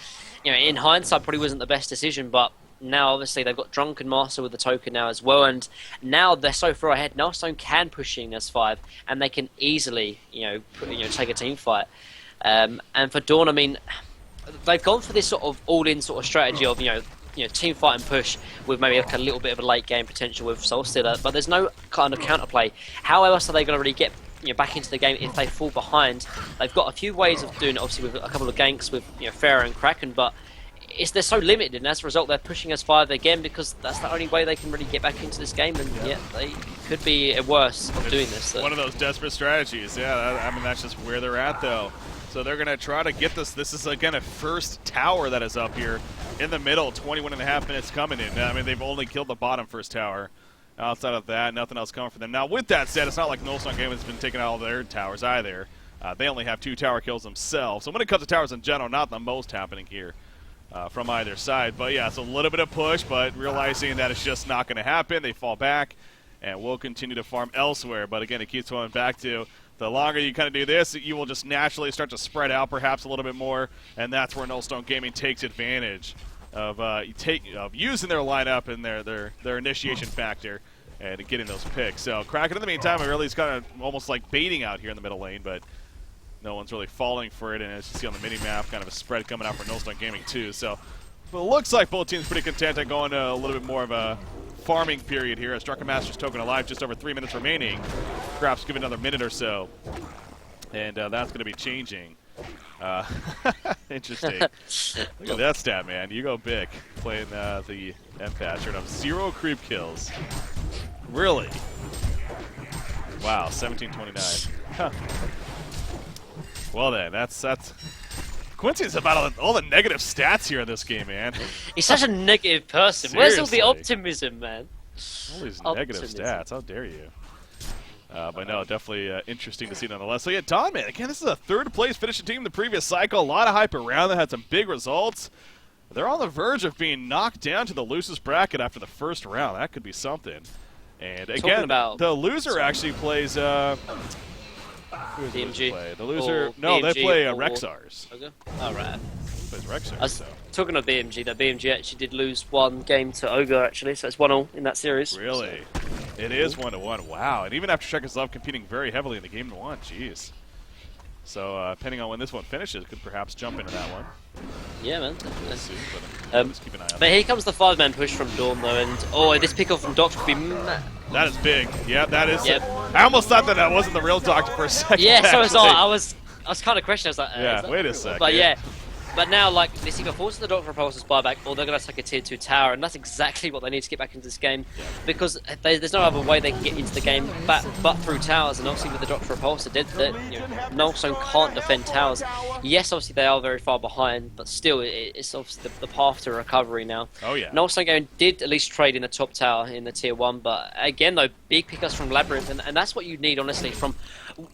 in hindsight probably wasn't the best decision, but now obviously they've got Drunken Master with the token now as well, and now they're so far ahead. Nostone can push in as 5, and they can easily, take a team fight. And for Dawn, I mean, they've gone for this sort of all-in sort of strategy of, team fight and push with maybe like a little bit of a late game potential with Soulstealer, but there's no kind of counterplay. How else are they going to really get back into the game if they fall behind? They've got a few ways of doing it, obviously with a couple of ganks with Pharaoh and Kraken, but they're so limited, and as a result they're pushing us 5 again because that's the only way they can really get back into this game, and they could be worse of doing this. So. One of those desperate strategies, I mean that's just where they're at though. So they're going to try to get this. This is, again, a first tower that is up here in the middle. 21.5 minutes coming in. I mean, they've only killed the bottom first tower. Outside of that, nothing else coming for them. Now, with that said, it's not like Nostone Gaming has been taking out all their towers either. They only have 2 tower kills themselves. So when it comes to towers in general, not the most happening here from either side. But, yeah, it's a little bit of push, but realizing that it's just not going to happen, they fall back and will continue to farm elsewhere. But, again, it keeps going back to the longer you kind of do this, you will just naturally start to spread out perhaps a little bit more, and that's where Nostone Gaming takes advantage of using their lineup and their initiation factor and getting those picks. So Kraken in the meantime, really is kind of almost like baiting out here in the middle lane, but no one's really falling for it, and as you see on the mini-map, kind of a spread coming out for Nostone Gaming too. So it looks like both teams pretty content on going to a little bit more of a farming period here as Drunken Master's token alive, just over 3 minutes remaining. Perhaps give it another minute or so, and that's going to be changing. Interesting. Look at that stat, man. You go big playing the Empath shirt up. 0 creep kills. Really? Wow, 17:29. Huh. Well then, that's Quincy's about all the negative stats here in this game, man. He's such a negative person. Seriously. Where's all the optimism, man? All these negative stats. How dare you? But no, definitely interesting to see nonetheless. So yeah, Don, man, again, this is a 3rd place finishing team in the previous cycle. A lot of hype around them. Had some big results. They're on the verge of being knocked down to the losers bracket after the first round. That could be something. And again, the loser actually plays. Who does BMG. play? The loser. No, BMG they play Rexars. Okay. All right. Plays Rexars. I was talking of BMG. That BMG actually did lose 1 game to Ogre, actually, so it's 1-1 in that series. Really? It is 1-1. Wow. And even after Checkers Love competing very heavily in the game to 1, jeez. So depending on when this one finishes, could perhaps jump into that one. Yeah, man. We'll see, but just keep an eye on But here comes the 5-man push from Dawn, though, and this pick-off from Doctor would be. That is big. Yeah, that is. Yep. I almost thought that wasn't the real Doctor for a second. Yeah, so was actually. I was kind of questioning. I was like, yeah, wait a second. But yeah. But now, like, this either forces the Doctor Repulsor's buyback, or they're going to take a tier 2 tower, and that's exactly what they need to get back into this game, because there's no other way they can get into the game but through towers, and obviously with the Doctor Repulsor, Nostone can't defend towers. Yes, obviously they are very far behind, but still, it's obviously the path to recovery now. Oh yeah. Nostone Gaming did at least trade in the top tower in the tier 1, but again, though, big pickups from Labyrinth, and that's what you need, honestly, from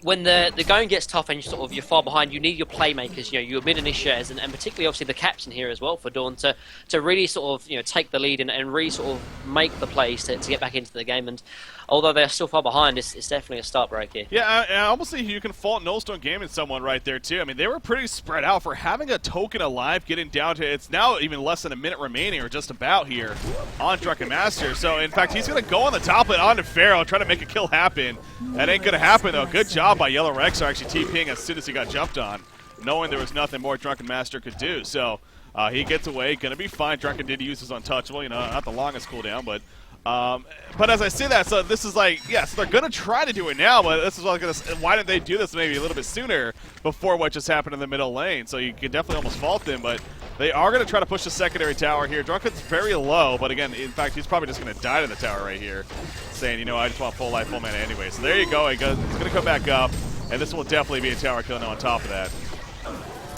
when the going gets tough and you're far behind. You need your playmakers, your mid-initiators, and particularly obviously the captain here as well for Dawn to really sort of take the lead and really sort of make the plays to get back into the game. And although they're still far behind, it's definitely a start break here. Yeah, I almost think you can fault Nostone Gaming someone right there too. I mean, they were pretty spread out for having a token alive, getting down to it's now even less than a minute remaining or just about here on Drunken Master. So in fact, he's going to go on the top lane onto Pharaoh, trying to make a kill happen. That ain't going to happen though. Good job by Yellow Rexar actually TPing as soon as he got jumped on, knowing there was nothing more Drunken Master could do. So he gets away, going to be fine. Drunken did use his untouchable, not the longest cooldown, but as I say that, so this is like, yes, they're going to try to do it now, but this is why didn't they do this maybe a little bit sooner before what just happened in the middle lane? So you can definitely almost fault them, but they are going to try to push the secondary tower here. Drunken's very low, but again, in fact, he's probably just going to die to the tower right here, saying, I just want full life, full mana anyway. So there you go. He's going to come back up. And this will definitely be a tower kill now on top of that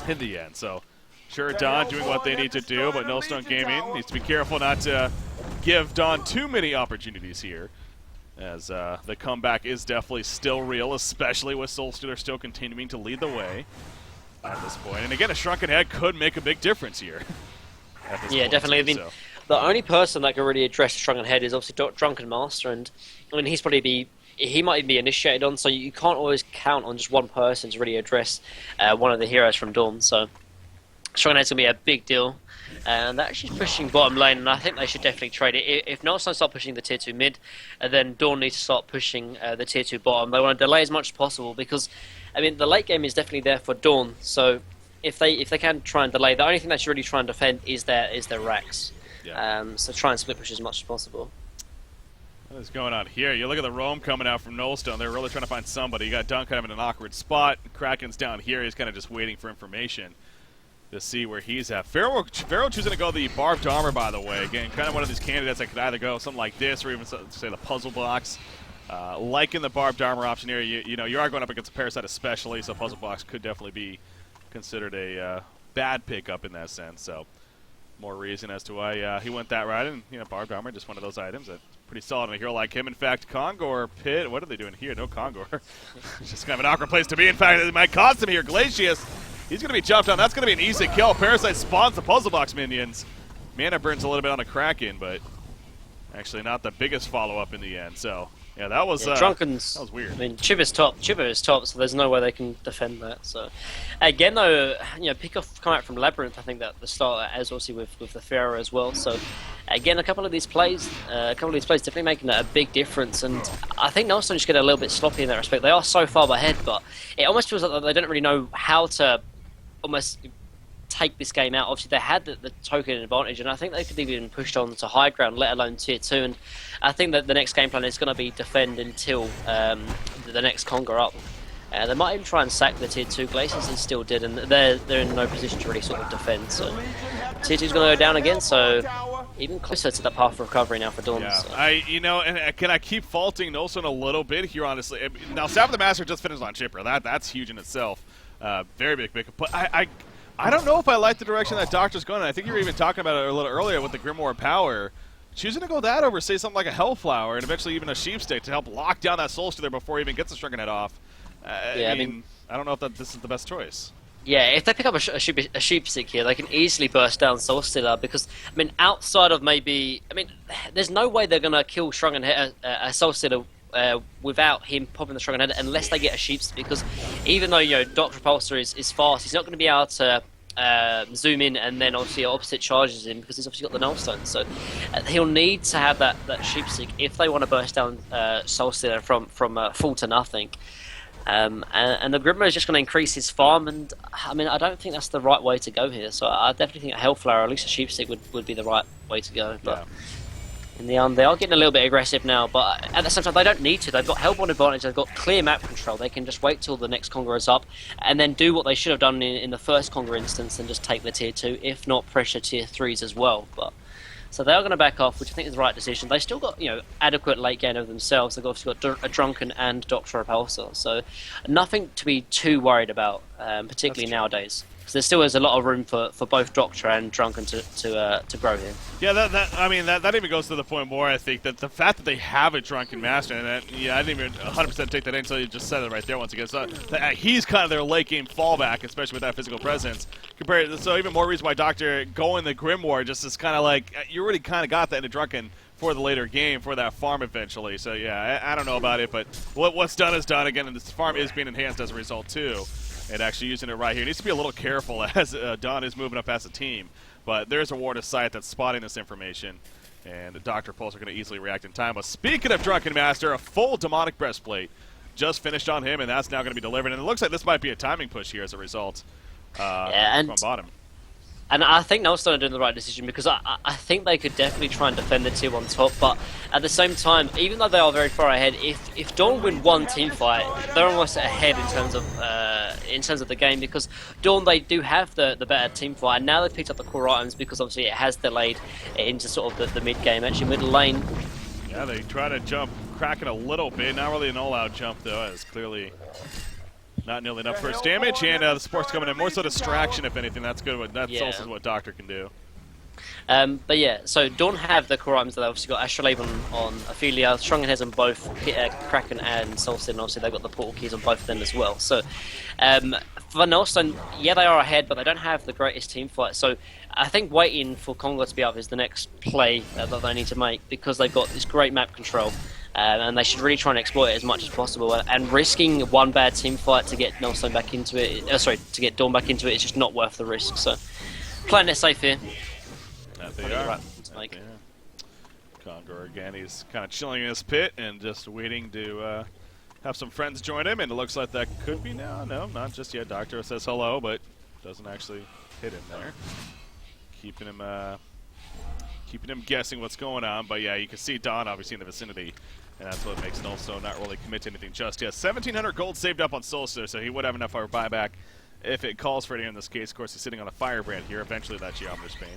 in the end. So, sure, Dawn doing what they need to do, but Nostone Gaming needs to be careful not to give Dawn too many opportunities here, as the comeback is definitely still real, especially with Soulstealer still continuing to lead the way at this point. And again, a Shrunken Head could make a big difference here. Yeah, definitely. I mean, the only person that can really address Shrunken Head is obviously Drunken Master, and I mean, he might even be initiated on, so you can't always count on just one person to really address one of the heroes from Dawn. So Shrunken Head's going to be a big deal. And they're actually pushing bottom lane, and I think they should definitely trade it. If Nostone start pushing the tier 2 mid, then Dawn needs to start pushing the tier 2 bottom. They want to delay as much as possible because, I mean, the late game is definitely there for Dawn. So if they can try and delay, the only thing they should really try and defend is their racks. Yeah. So try and split push as much as possible. What is going on here? You look at the roam coming out from Nullstone. They're really trying to find somebody. You got Dunk kind of in an awkward spot. Kraken's down here. He's kind of just waiting for information to see where he's at. Pharaoh choosing to go the Barbed Armor, by the way. Again, kind of one of these candidates that could either go something like this or even say the Puzzle Box. Liking the Barbed Armor option here, you know, you are going up against a Parasite especially, so Puzzle Box could definitely be considered a bad pickup in that sense. So more reason as to why he went that route. And, you know, Barbed Armor, just one of those items that's pretty solid in a hero like him. In fact, Kongor, Pit, what are they doing here? No Kongor. It's just kind of an awkward place to be. In fact, it might cost him here. Glacius. He's going to be jumped on. That's going to be an easy kill. Parasite spawns the Puzzle Box minions. Mana burns a little bit on the Kraken, but actually not the biggest follow-up in the end. So, yeah, that was Drunken's, that was weird. I mean, Chiva is top, so there's no way they can defend that. So, again, though, you know, pick off come out from Labyrinth. I think that the start, as obviously with the Pharaoh as well. So, again, a couple of these plays definitely making a big difference. And I think Nostone just get a little bit sloppy in that respect. They are so far ahead, but it almost feels like they don't really know how to almost take this game out. Obviously, they had the token advantage, and I think they could even pushed on to high ground, let alone tier 2. And I think that the next game plan is going to be defend until the next Conga up. They might even try and sack the tier 2 Glaciers, and still did, and they're in no position to really sort of defend. So tier 2 is going to go down again, so even closer to that path of recovery now for Dawn. Yeah, so. you know, and can I keep faulting Nostone a little bit here, honestly? Now, Staff of the Master just finished on Chipper. That's huge in itself. Very big. But I don't know if I like the direction that Doctor's going. I think you were even talking about it a little earlier with the Grimoire Power. Choosing to go that over, say something like a Hellflower, and eventually even a Sheepstick to help lock down that Soulstealer before he even gets the Shrunken Head off. Yeah, I mean, I don't know if this is the best choice. Yeah, if they pick up a Sheepstick here, they can easily burst down Soulstealer because, I mean, outside of maybe... I mean, there's no way they're going to kill Shrunken Head, a Soulstealer without him popping the Shrunken Head unless they get a Sheepstick, because even though, you know, Dr. Repulsor is fast, he's not going to be able to zoom in and then obviously opposite charges him because he's obviously got the Nullstone. So he'll need to have that Sheepstick if they want to burst down Soulstealer from full to nothing. And the Grimoire is just going to increase his farm, and I mean, I don't think that's the right way to go here. So I definitely think a Hellflower or at least a Sheepstick would be the right way to go. But in the end, they are getting a little bit aggressive now, but at the same time, they don't need to. They've got Hellborn advantage, they've got clear map control. They can just wait till the next Conga is up, and then do what they should have done in the first Conga instance and just take the tier 2, if not pressure tier 3s as well. But so they are going to back off, which I think is the right decision. They still got, you know, adequate late game of themselves. They've obviously got a Drunken and Dr. Repulsor, so nothing to be too worried about, particularly nowadays. So there still is a lot of room for both Doctor and Drunken to grow here. Yeah, that even goes to the point more, I think, that the fact that they have a Drunken Master, and I didn't even 100% take that in until you just said it right there once again. So he's kind of their late game fallback, especially with that physical presence. So even more reason why Doctor going the Grimoire just is kind of like, you already kind of got that in a Drunken for the later game, for that farm eventually. So yeah, I don't know about it, but what's done is done. Again, and this farm is being enhanced as a result too. And actually using it right here. He needs to be a little careful as Dawn is moving up as a team. But there's a ward of sight that's spotting this information. And the Dr. Pulse are going to easily react in time. But speaking of Drunken Master, a full Demonic Breastplate just finished on him, and that's now going to be delivered. And it looks like this might be a timing push here as a result from bottom. And I think Nostone are doing the right decision, because I think they could definitely try and defend the tier 1 top, but at the same time, even though they are very far ahead, if Dawn win one team fight, they're almost ahead in terms of the game, because Dawn, they do have the better team fight, and now they've picked up the core items because obviously it has delayed into sort of the mid game, actually middle lane. Yeah, they try to jump Kraken a little bit, not really an all-out jump though, as clearly Not nearly enough first damage, and the support's coming in. More so distraction, if anything. That's good. That's also what Doctor can do. But yeah, so Dawn have the core items. They've obviously got Astrolabe on Ophelia, Strong and has on both Kraken and Solstice, and obviously they've got the portal keys on both of them as well. So for Nostone, yeah, they are ahead, but they don't have the greatest team fight. So I think waiting for Congo to be up is the next play that they need to make, because they've got this great map control. And they should really try and exploit it as much as possible. And risking one bad team fight to get Nostone back into it, to get Dawn back into it, is just not worth the risk. So playing it safe here. That they are. Congo again, he's kind of chilling in his pit and just waiting to have some friends join him, and it looks like that could be now. No, not just yet. Doctor says hello, but doesn't actually hit him there. Keeping him guessing what's going on, but yeah, you can see Dawn obviously in the vicinity, and that's what makes Nostone not really commit to anything just yet. 1,700 gold saved up on Solstice, so he would have enough for a buyback if it calls for it in this case. Of course, he's sitting on a Firebrand here. Eventually, that Geometer's Bane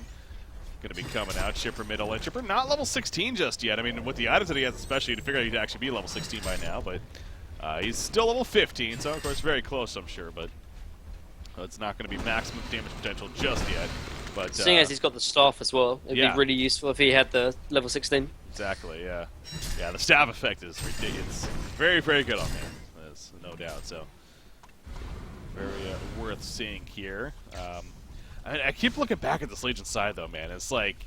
going to be coming out. Chipper middle, and Chipper not level 16 just yet. I mean, with the items that he has, especially, you'd figure he'd actually be level 16 by now, but he's still level 15, so of course very close, I'm sure, but it's not going to be maximum damage potential just yet. But seeing as he's got the staff as well, it'd be really useful if he had the level 16. Exactly, yeah. Yeah, the staff effect is ridiculous. Very, very good on him, there's no doubt, so very worth seeing here. I keep looking back at this Legion side, though, man. It's like,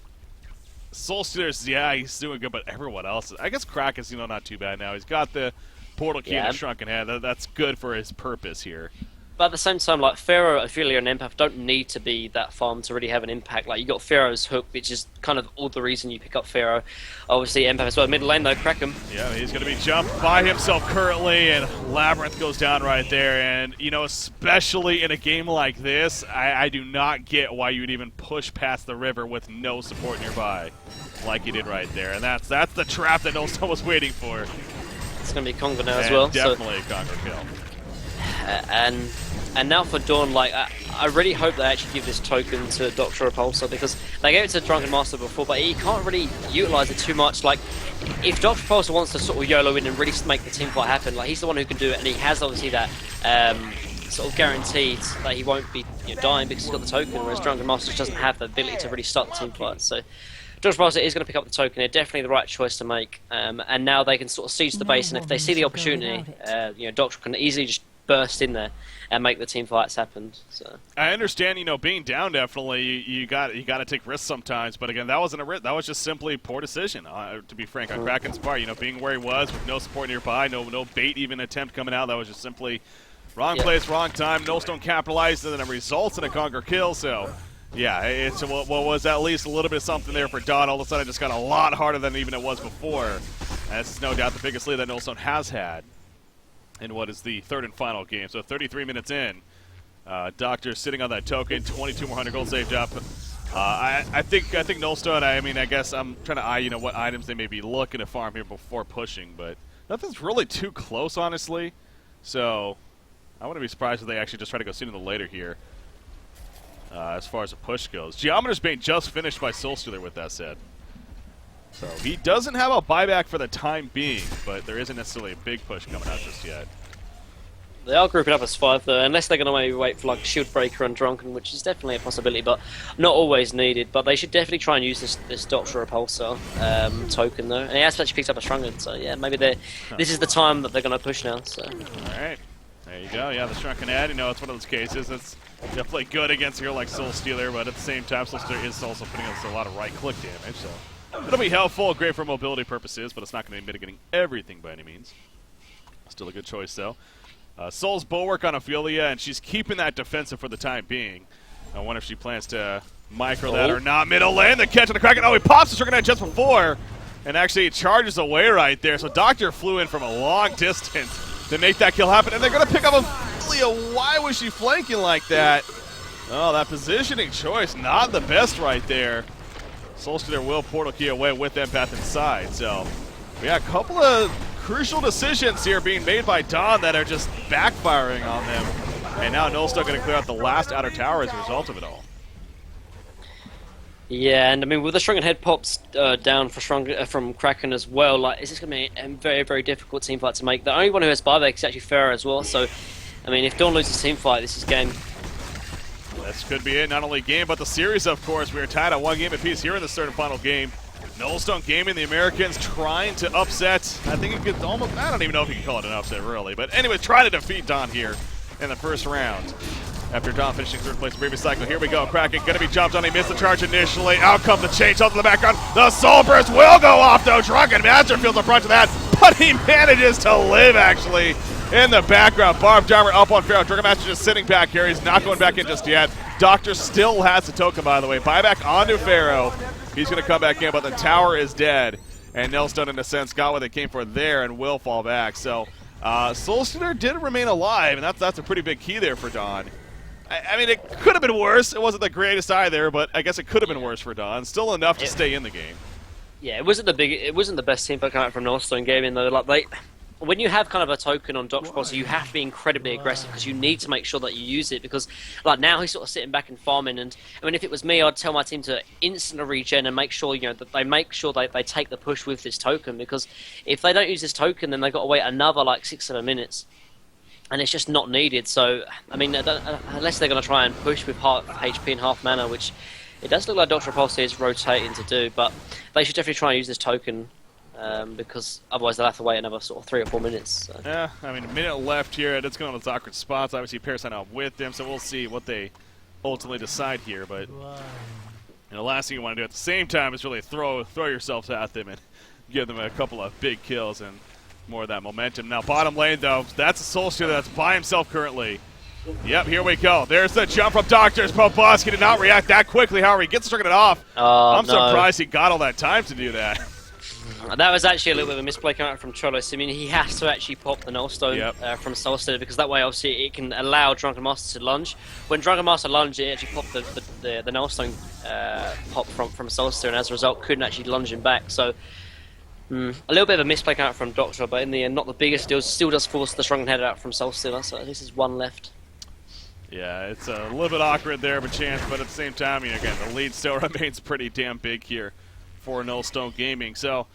Soulstealers, yeah, he's doing good, but everyone else, I guess Crack is, not too bad now. He's got the portal key and the Shrunken Head. That's good for his purpose here. But at the same time, like, Pharaoh, Ophelia, and Empath don't need to be that farm to really have an impact. Like, you got Pharaoh's hook, which is kind of all the reason you pick up Pharaoh. Obviously, Empath as well. Middle lane, though, crack him. Yeah, he's going to be jumped by himself currently, and Labyrinth goes down right there. And, especially in a game like this, I do not get why you would even push past the river with no support nearby, like he did right there. And that's the trap that Nostone was waiting for. It's going to be Congo now as well. Definitely a Congo kill. And now for Dawn, like, I really hope they actually give this token to Dr. Repulsor, because they gave it to Drunken Master before, but he can't really utilize it too much. Like, if Dr. Repulsor wants to sort of YOLO in and really make the team fight happen, like, he's the one who can do it, and he has obviously that sort of guaranteed that he won't be dying because he's got the token, whereas Drunken Master just doesn't have the ability to really start the team fight. So Dr. Repulsor is going to pick up the token. They're definitely the right choice to make, and now they can sort of siege the base, and if they see the opportunity, Doctor can easily just burst in there and make the team fights happen. So I understand, being down definitely you got to take risks sometimes, but again, that wasn't a risk. That was just simply poor decision. To be frank, on Kraken's part, being where he was with no support nearby, no bait even attempt coming out. That was just simply wrong place, wrong time. Nostone capitalized, and then it results in a Conquer kill. So yeah, it's what was at least a little bit of something there for Dawn. All of a sudden, it just got a lot harder than even it was before. And this is no doubt the biggest lead that Nostone has had in what is the third and final game. So 33 minutes in, Doctor sitting on that token, 22 more 100 gold saved up. I think Nostone, I guess I'm trying to eye, what items they may be looking to farm here before pushing, but nothing's really too close, honestly. So I wouldn't be surprised if they actually just try to go sooner than later here, as far as the push goes. Geometer's Bane just finished by Soulstealer, with that said. So he doesn't have a buyback for the time being, but there isn't necessarily a big push coming out just yet. They are grouping up as 5 though, unless they're going to maybe wait for like Shield Breaker and Drunken, which is definitely a possibility, but not always needed. But they should definitely try and use this Doctor Repulsor token though. And he has actually picked up a Shrunken, so yeah, maybe this is the time that they're going to push now. So. Alright, there you go. Yeah, the Shrunken Head, it's one of those cases that's definitely good against a hero like Soulstealer, but at the same time, Soulstealer is also putting us a lot of right-click damage, so it'll be helpful, great for mobility purposes, but it's not going to be mitigating everything by any means. Still a good choice, though. Soul's Bulwark on Ophelia, and she's keeping that defensive for the time being. I wonder if she plans to micro that or not. Middle lane, the catch on the Kraken. Oh, he pops the Shrunken Head just before, and actually he charges away right there. So Doctor flew in from a long distance to make that kill happen, and they're going to pick up Ophelia. Why was she flanking like that? Oh, that positioning choice, not the best right there. Soulstealer will portal key away with Empath inside. So we got a couple of crucial decisions here being made by Dawn that are just backfiring on them. And now Null's still going to clear out the last outer tower as a result of it all. Yeah, and with the Shrunken Head pops down for from Kraken as well, like, it's just going to be a very, very difficult team fight to make. The only one who has buyback is actually Pharaoh as well, so I mean, if Dawn loses team fight, this is game. This could be it. Not only game, but the series, of course. We are tied at 1 game apiece here in the third and final game. Nullstone Gaming, the Americans, trying to upset. I think it could almost, I don't even know if you can call it an upset, really. But anyway, trying to defeat Don here in the first round. After Don finishing third place in the previous cycle. Here we go. Kraken going to be jumped on. He missed the charge initially. Out comes the change up to the background. The Soul Burst will go off, though. Drunken Master feels the brunt of that. But he manages to live, actually, in the background. Barb Jarmer up on Pharaoh. Drunken Master just sitting back here. He's not going back in just yet. Doctor still has the token, by the way. Buyback onto Pharaoh. He's going to come back in, but the tower is dead. And Nullstone, in a sense, got what they came for there and will fall back. So, Soulstealer did remain alive, and that's a pretty big key there for Don. I mean, it could have been worse. It wasn't the greatest either, but I guess it could have been worse for Don. Still enough to stay in the game. Yeah, it wasn't the best team fight coming out from Nostone Gaming though. Like when you have kind of a token on Dr. Posse, you have to be incredibly aggressive because you need to make sure that you use it. Because like now he's sort of sitting back and farming, and I mean, if it was me, I'd tell my team to instantly regen and make sure that they make sure they take the push with this token. Because if they don't use this token, then they've got to wait another like 6-7 minutes. And it's just not needed. So, I mean, unless they're going to try and push with half HP and half mana, which it does look like Dr. Repulse is rotating to do, but they should definitely try and use this token because otherwise they'll have to wait another sort of 3 or 4 minutes. So. Yeah, I mean, a minute left here. It's going on those awkward spots. Obviously, Parasite out with them, so we'll see what they ultimately decide here. But the last thing you want to do at the same time is really throw yourselves at them and give them a couple of big kills and more of that momentum. Now, bottom lane, though, that's a Soul Stealer that's by himself currently. Yep, here we go. There's the jump from Doctors. Poboski did not react that quickly. However, he gets stricken it off. I'm surprised he got all that time to do that. That was actually a little bit of a misplay coming out from Cholos. I mean, he has to actually pop the Nullstone from Soul Stealer because that way, obviously, it can allow Drunken Master to lunge. When Drunken Master lunged, it actually popped the Nullstone pop from Soul Stealer, and as a result, couldn't actually lunge him back. So, a little bit of a misplay coming out from Doctor, but in the end, not the biggest deal. Still does force the Shrunken Head out from Soul Stealer, so this is one left. Yeah, it's a little bit awkward there of a chance, but at the same time, again, the lead still remains pretty damn big here for Nullstone Gaming. So,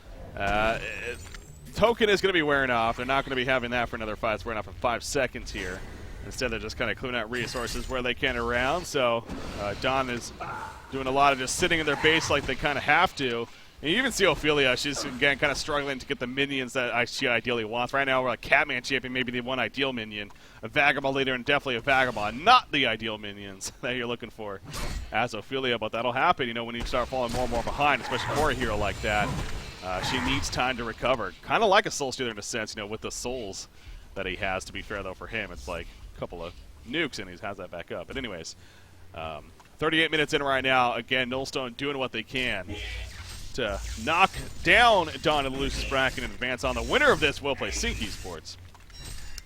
token is going to be wearing off. They're not going to be having that for another fight. It's wearing off in 5 seconds here. Instead, they're just kind of clearing out resources where they can around. So, Don is doing a lot of just sitting in their base like they kind of have to. And you even see Ophelia, she's, again, kind of struggling to get the minions that she ideally wants. Right now, we're a Catman champion, maybe the one ideal minion. A Vagabond leader, and definitely a Vagabond. Not the ideal minions that you're looking for as Ophelia, but that'll happen, when you start falling more and more behind, especially for a hero like that. She needs time to recover. Kind of like a Soul Stealer in a sense, with the souls that he has, to be fair, though, for him. It's like a couple of nukes, and he has that back up. But anyways, 38 minutes in right now. Again, Nullstone doing what they can to knock down Don in the losers bracket and advance on. The winner of this will play Sync Esports.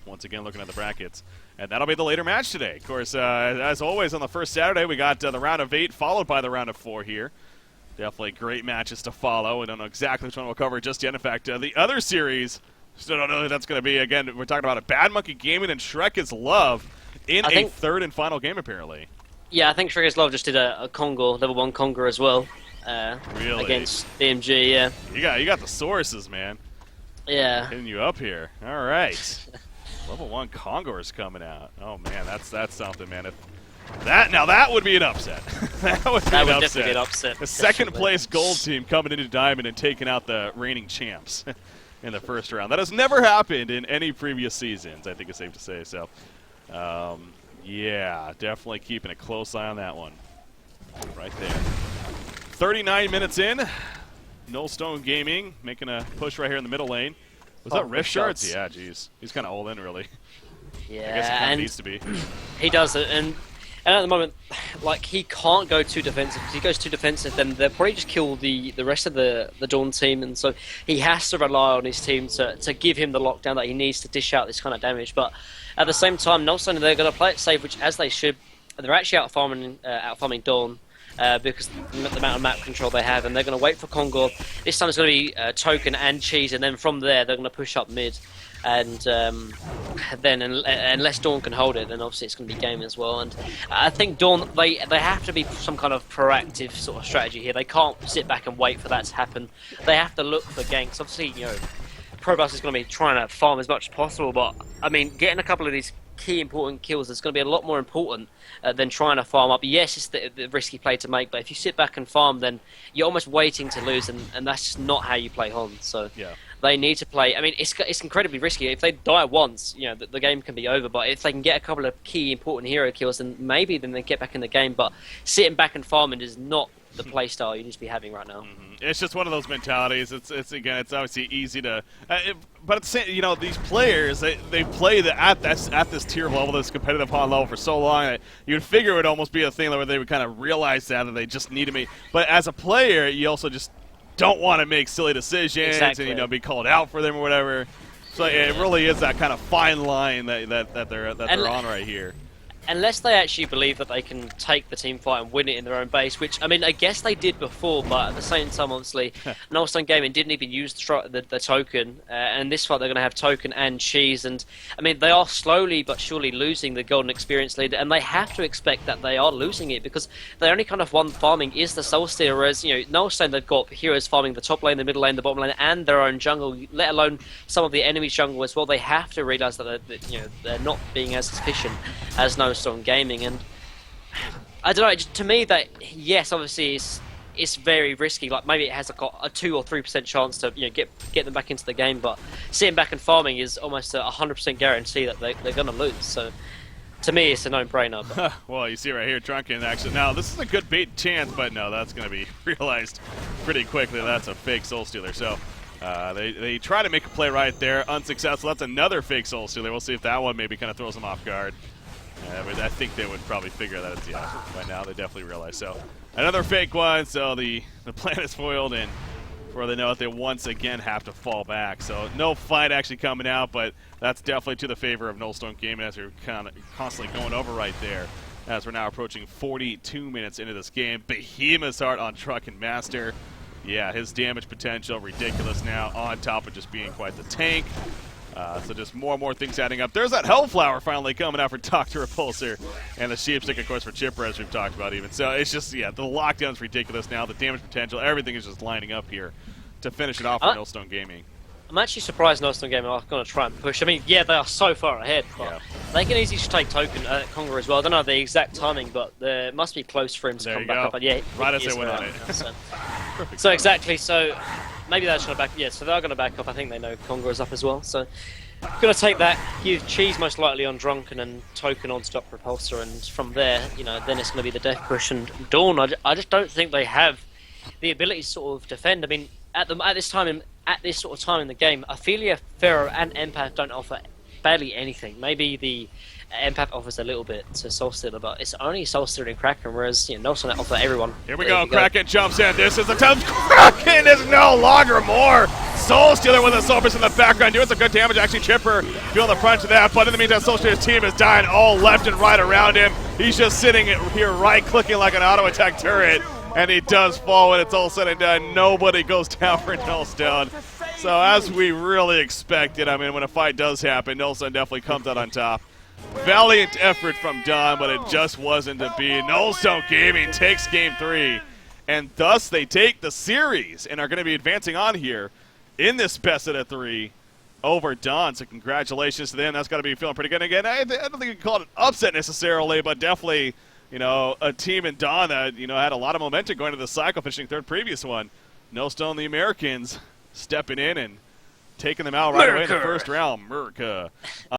Once again, looking at the brackets. And that'll be the later match today. Of course, as always, on the first Saturday, we got the round of 8 followed by the round of 4 here. Definitely great matches to follow. We don't know exactly which one we'll cover just yet. In fact, the other series, still don't know who that's going to be. Again, we're talking about a Bad Monkey Gaming and Shrek is Love in a third and final game, apparently. Yeah, I think Shrek is Love just did a Congo, level 1 Congo as well. Really? Against DMG, yeah. You got the sources, man. Yeah. Hitting you up here. All right. Level 1 Congo's coming out. Oh man, that's something, man. That would be an upset. that would definitely be an upset. The second place gold team coming into Diamond and taking out the reigning champs in the first round. That has never happened in any previous seasons, I think it's safe to say. So, yeah, definitely keeping a close eye on that one. Right there. 39 minutes in. Nullstone Gaming making a push right here in the middle lane. Was that Rift Shards? Yeah, jeez. He's kind of all in, really. Yeah, I guess he kind of needs to be. He does it, and at the moment, like, he can't go too defensive. If he goes too defensive, then they'll probably just kill the rest of the Dawn team, and so he has to rely on his team to give him the lockdown that he needs to dish out this kind of damage. But at the same time, Nullstone, they're going to play it safe, which, as they should. They're actually out-farming Dawn. Because the amount of map control they have, and they're going to wait for Congo. This time it's going to be Token and Cheese, and then from there they're going to push up mid. And then, unless Dawn can hold it, then obviously it's going to be game as well. And I think Dawn, they have to be some kind of proactive sort of strategy here. They can't sit back and wait for that to happen. They have to look for ganks. Obviously, Probus is going to be trying to farm as much as possible, but I mean, getting a couple of these key important kills that's going to be a lot more important than trying to farm up. Yes, it's the risky play to make, but if you sit back and farm, then you're almost waiting to lose, and that's just not how you play Hon. So Yeah. they need to play. I mean, it's incredibly risky. If they die once, the game can be over. But if they can get a couple of key important hero kills, then maybe then they get back in the game. But sitting back and farming is not the play style you need to be having right now. It's just one of those mentalities. It's obviously easy to, but at the same, these players they play at this tier level, this competitive HON level for so long that you'd figure it would almost be a thing where they would kind of realize that they just need to make. But as a player, you also just don't want to make silly decisions and be called out for them or whatever. So it really is that kind of fine line that they're on right here. Unless they actually believe that they can take the team fight and win it in their own base, which, I mean, I guess they did before, but at the same time, obviously, Nostone Gaming didn't even use the token, and this fight they're going to have token and cheese, and, I mean, they are slowly but surely losing the golden experience lead, and they have to expect that they are losing it, because the only kind of one farming is the Soul Stealer, whereas, Nostone, they've got heroes farming the top lane, the middle lane, the bottom lane, and their own jungle, let alone some of the enemy jungle as well. They have to realise that, they're not being as efficient as Nostone Gaming, and I don't know. To me, that yes, obviously, it's very risky. Like maybe it has a 2 or 3% chance to get them back into the game, but sitting back and farming is almost a 100% guarantee that they're going to lose. So to me, it's a no-brainer. Well, you see right here, Drunken actually. Now this is a good bait chance, but no, that's going to be realized pretty quickly. That's a fake Soul Stealer. So. They try to make a play right there, unsuccessful. That's another fake Soul Stealer. We'll see if that one maybe kind of throws them off guard. But I think they would probably figure that it's by now. They definitely realize. So another fake one. So the plan is foiled, and before they know it, they once again have to fall back. So no fight actually coming out, but that's definitely to the favor of Nostone Gaming as we're kind of constantly going over right there. As we're now approaching 42 minutes into this game, Behemoth's Heart on Truck and Master. Yeah, his damage potential ridiculous now, on top of just being quite the tank. So just more and more things adding up. There's that Hellflower finally coming out for Dr. Repulsor. And the Sheepstick, of course, for Chipper, as we've talked about even. So it's just, the lockdown's ridiculous now. The damage potential, everything is just lining up here to finish it off for Nostone Gaming. I'm actually surprised Nostone Gaming are going to try and push. I mean, yeah, they are so far ahead, but they can easily just take token Conga as well. I don't know the exact timing, but it must be close for him to come back up. But yeah, right as they went on it. So exactly, so maybe they're trying to back. Yeah, so they're going to back up. I think they know Conga is up as well. So going to take that. Use cheese most likely on Drunken and token on Stop Repulsor, and from there, then it's going to be the death push. And Dawn, I just don't think they have the ability to sort of defend. I mean, at this sort of time in the game, Ophelia, Pharaoh, and Empath don't offer barely anything. Maybe the Empath offers a little bit to Soul Stealer, but it's only Soul Stealer and Kraken, whereas Nostone offer everyone. Here we go, Kraken jumps in. This is the time. Kraken is no longer more. Soul Stealer with a Soul Burst in the background, doing some good damage. Actually, Chipper feeling the crunch of that, but in the meantime, Soul Stealer's team is dying all left and right around him. He's just sitting here right-clicking like an auto-attack turret. And he does fall when it's all said and done. Nobody goes down for Nullstone. So as we really expected, I mean, when a fight does happen, Nullstone definitely comes out on top. Valiant effort from Don, but it just wasn't to be. Nullstone Gaming takes Game 3, and thus they take the series and are going to be advancing on here in this best of 3 over Don. So congratulations to them. That's got to be feeling pretty good. Again, I don't think you can call it an upset necessarily, but definitely a team in Dawn that, had a lot of momentum going into the cycle, finishing third previous one. Nullstone, the Americans, stepping in and taking them out right away in the first round. America.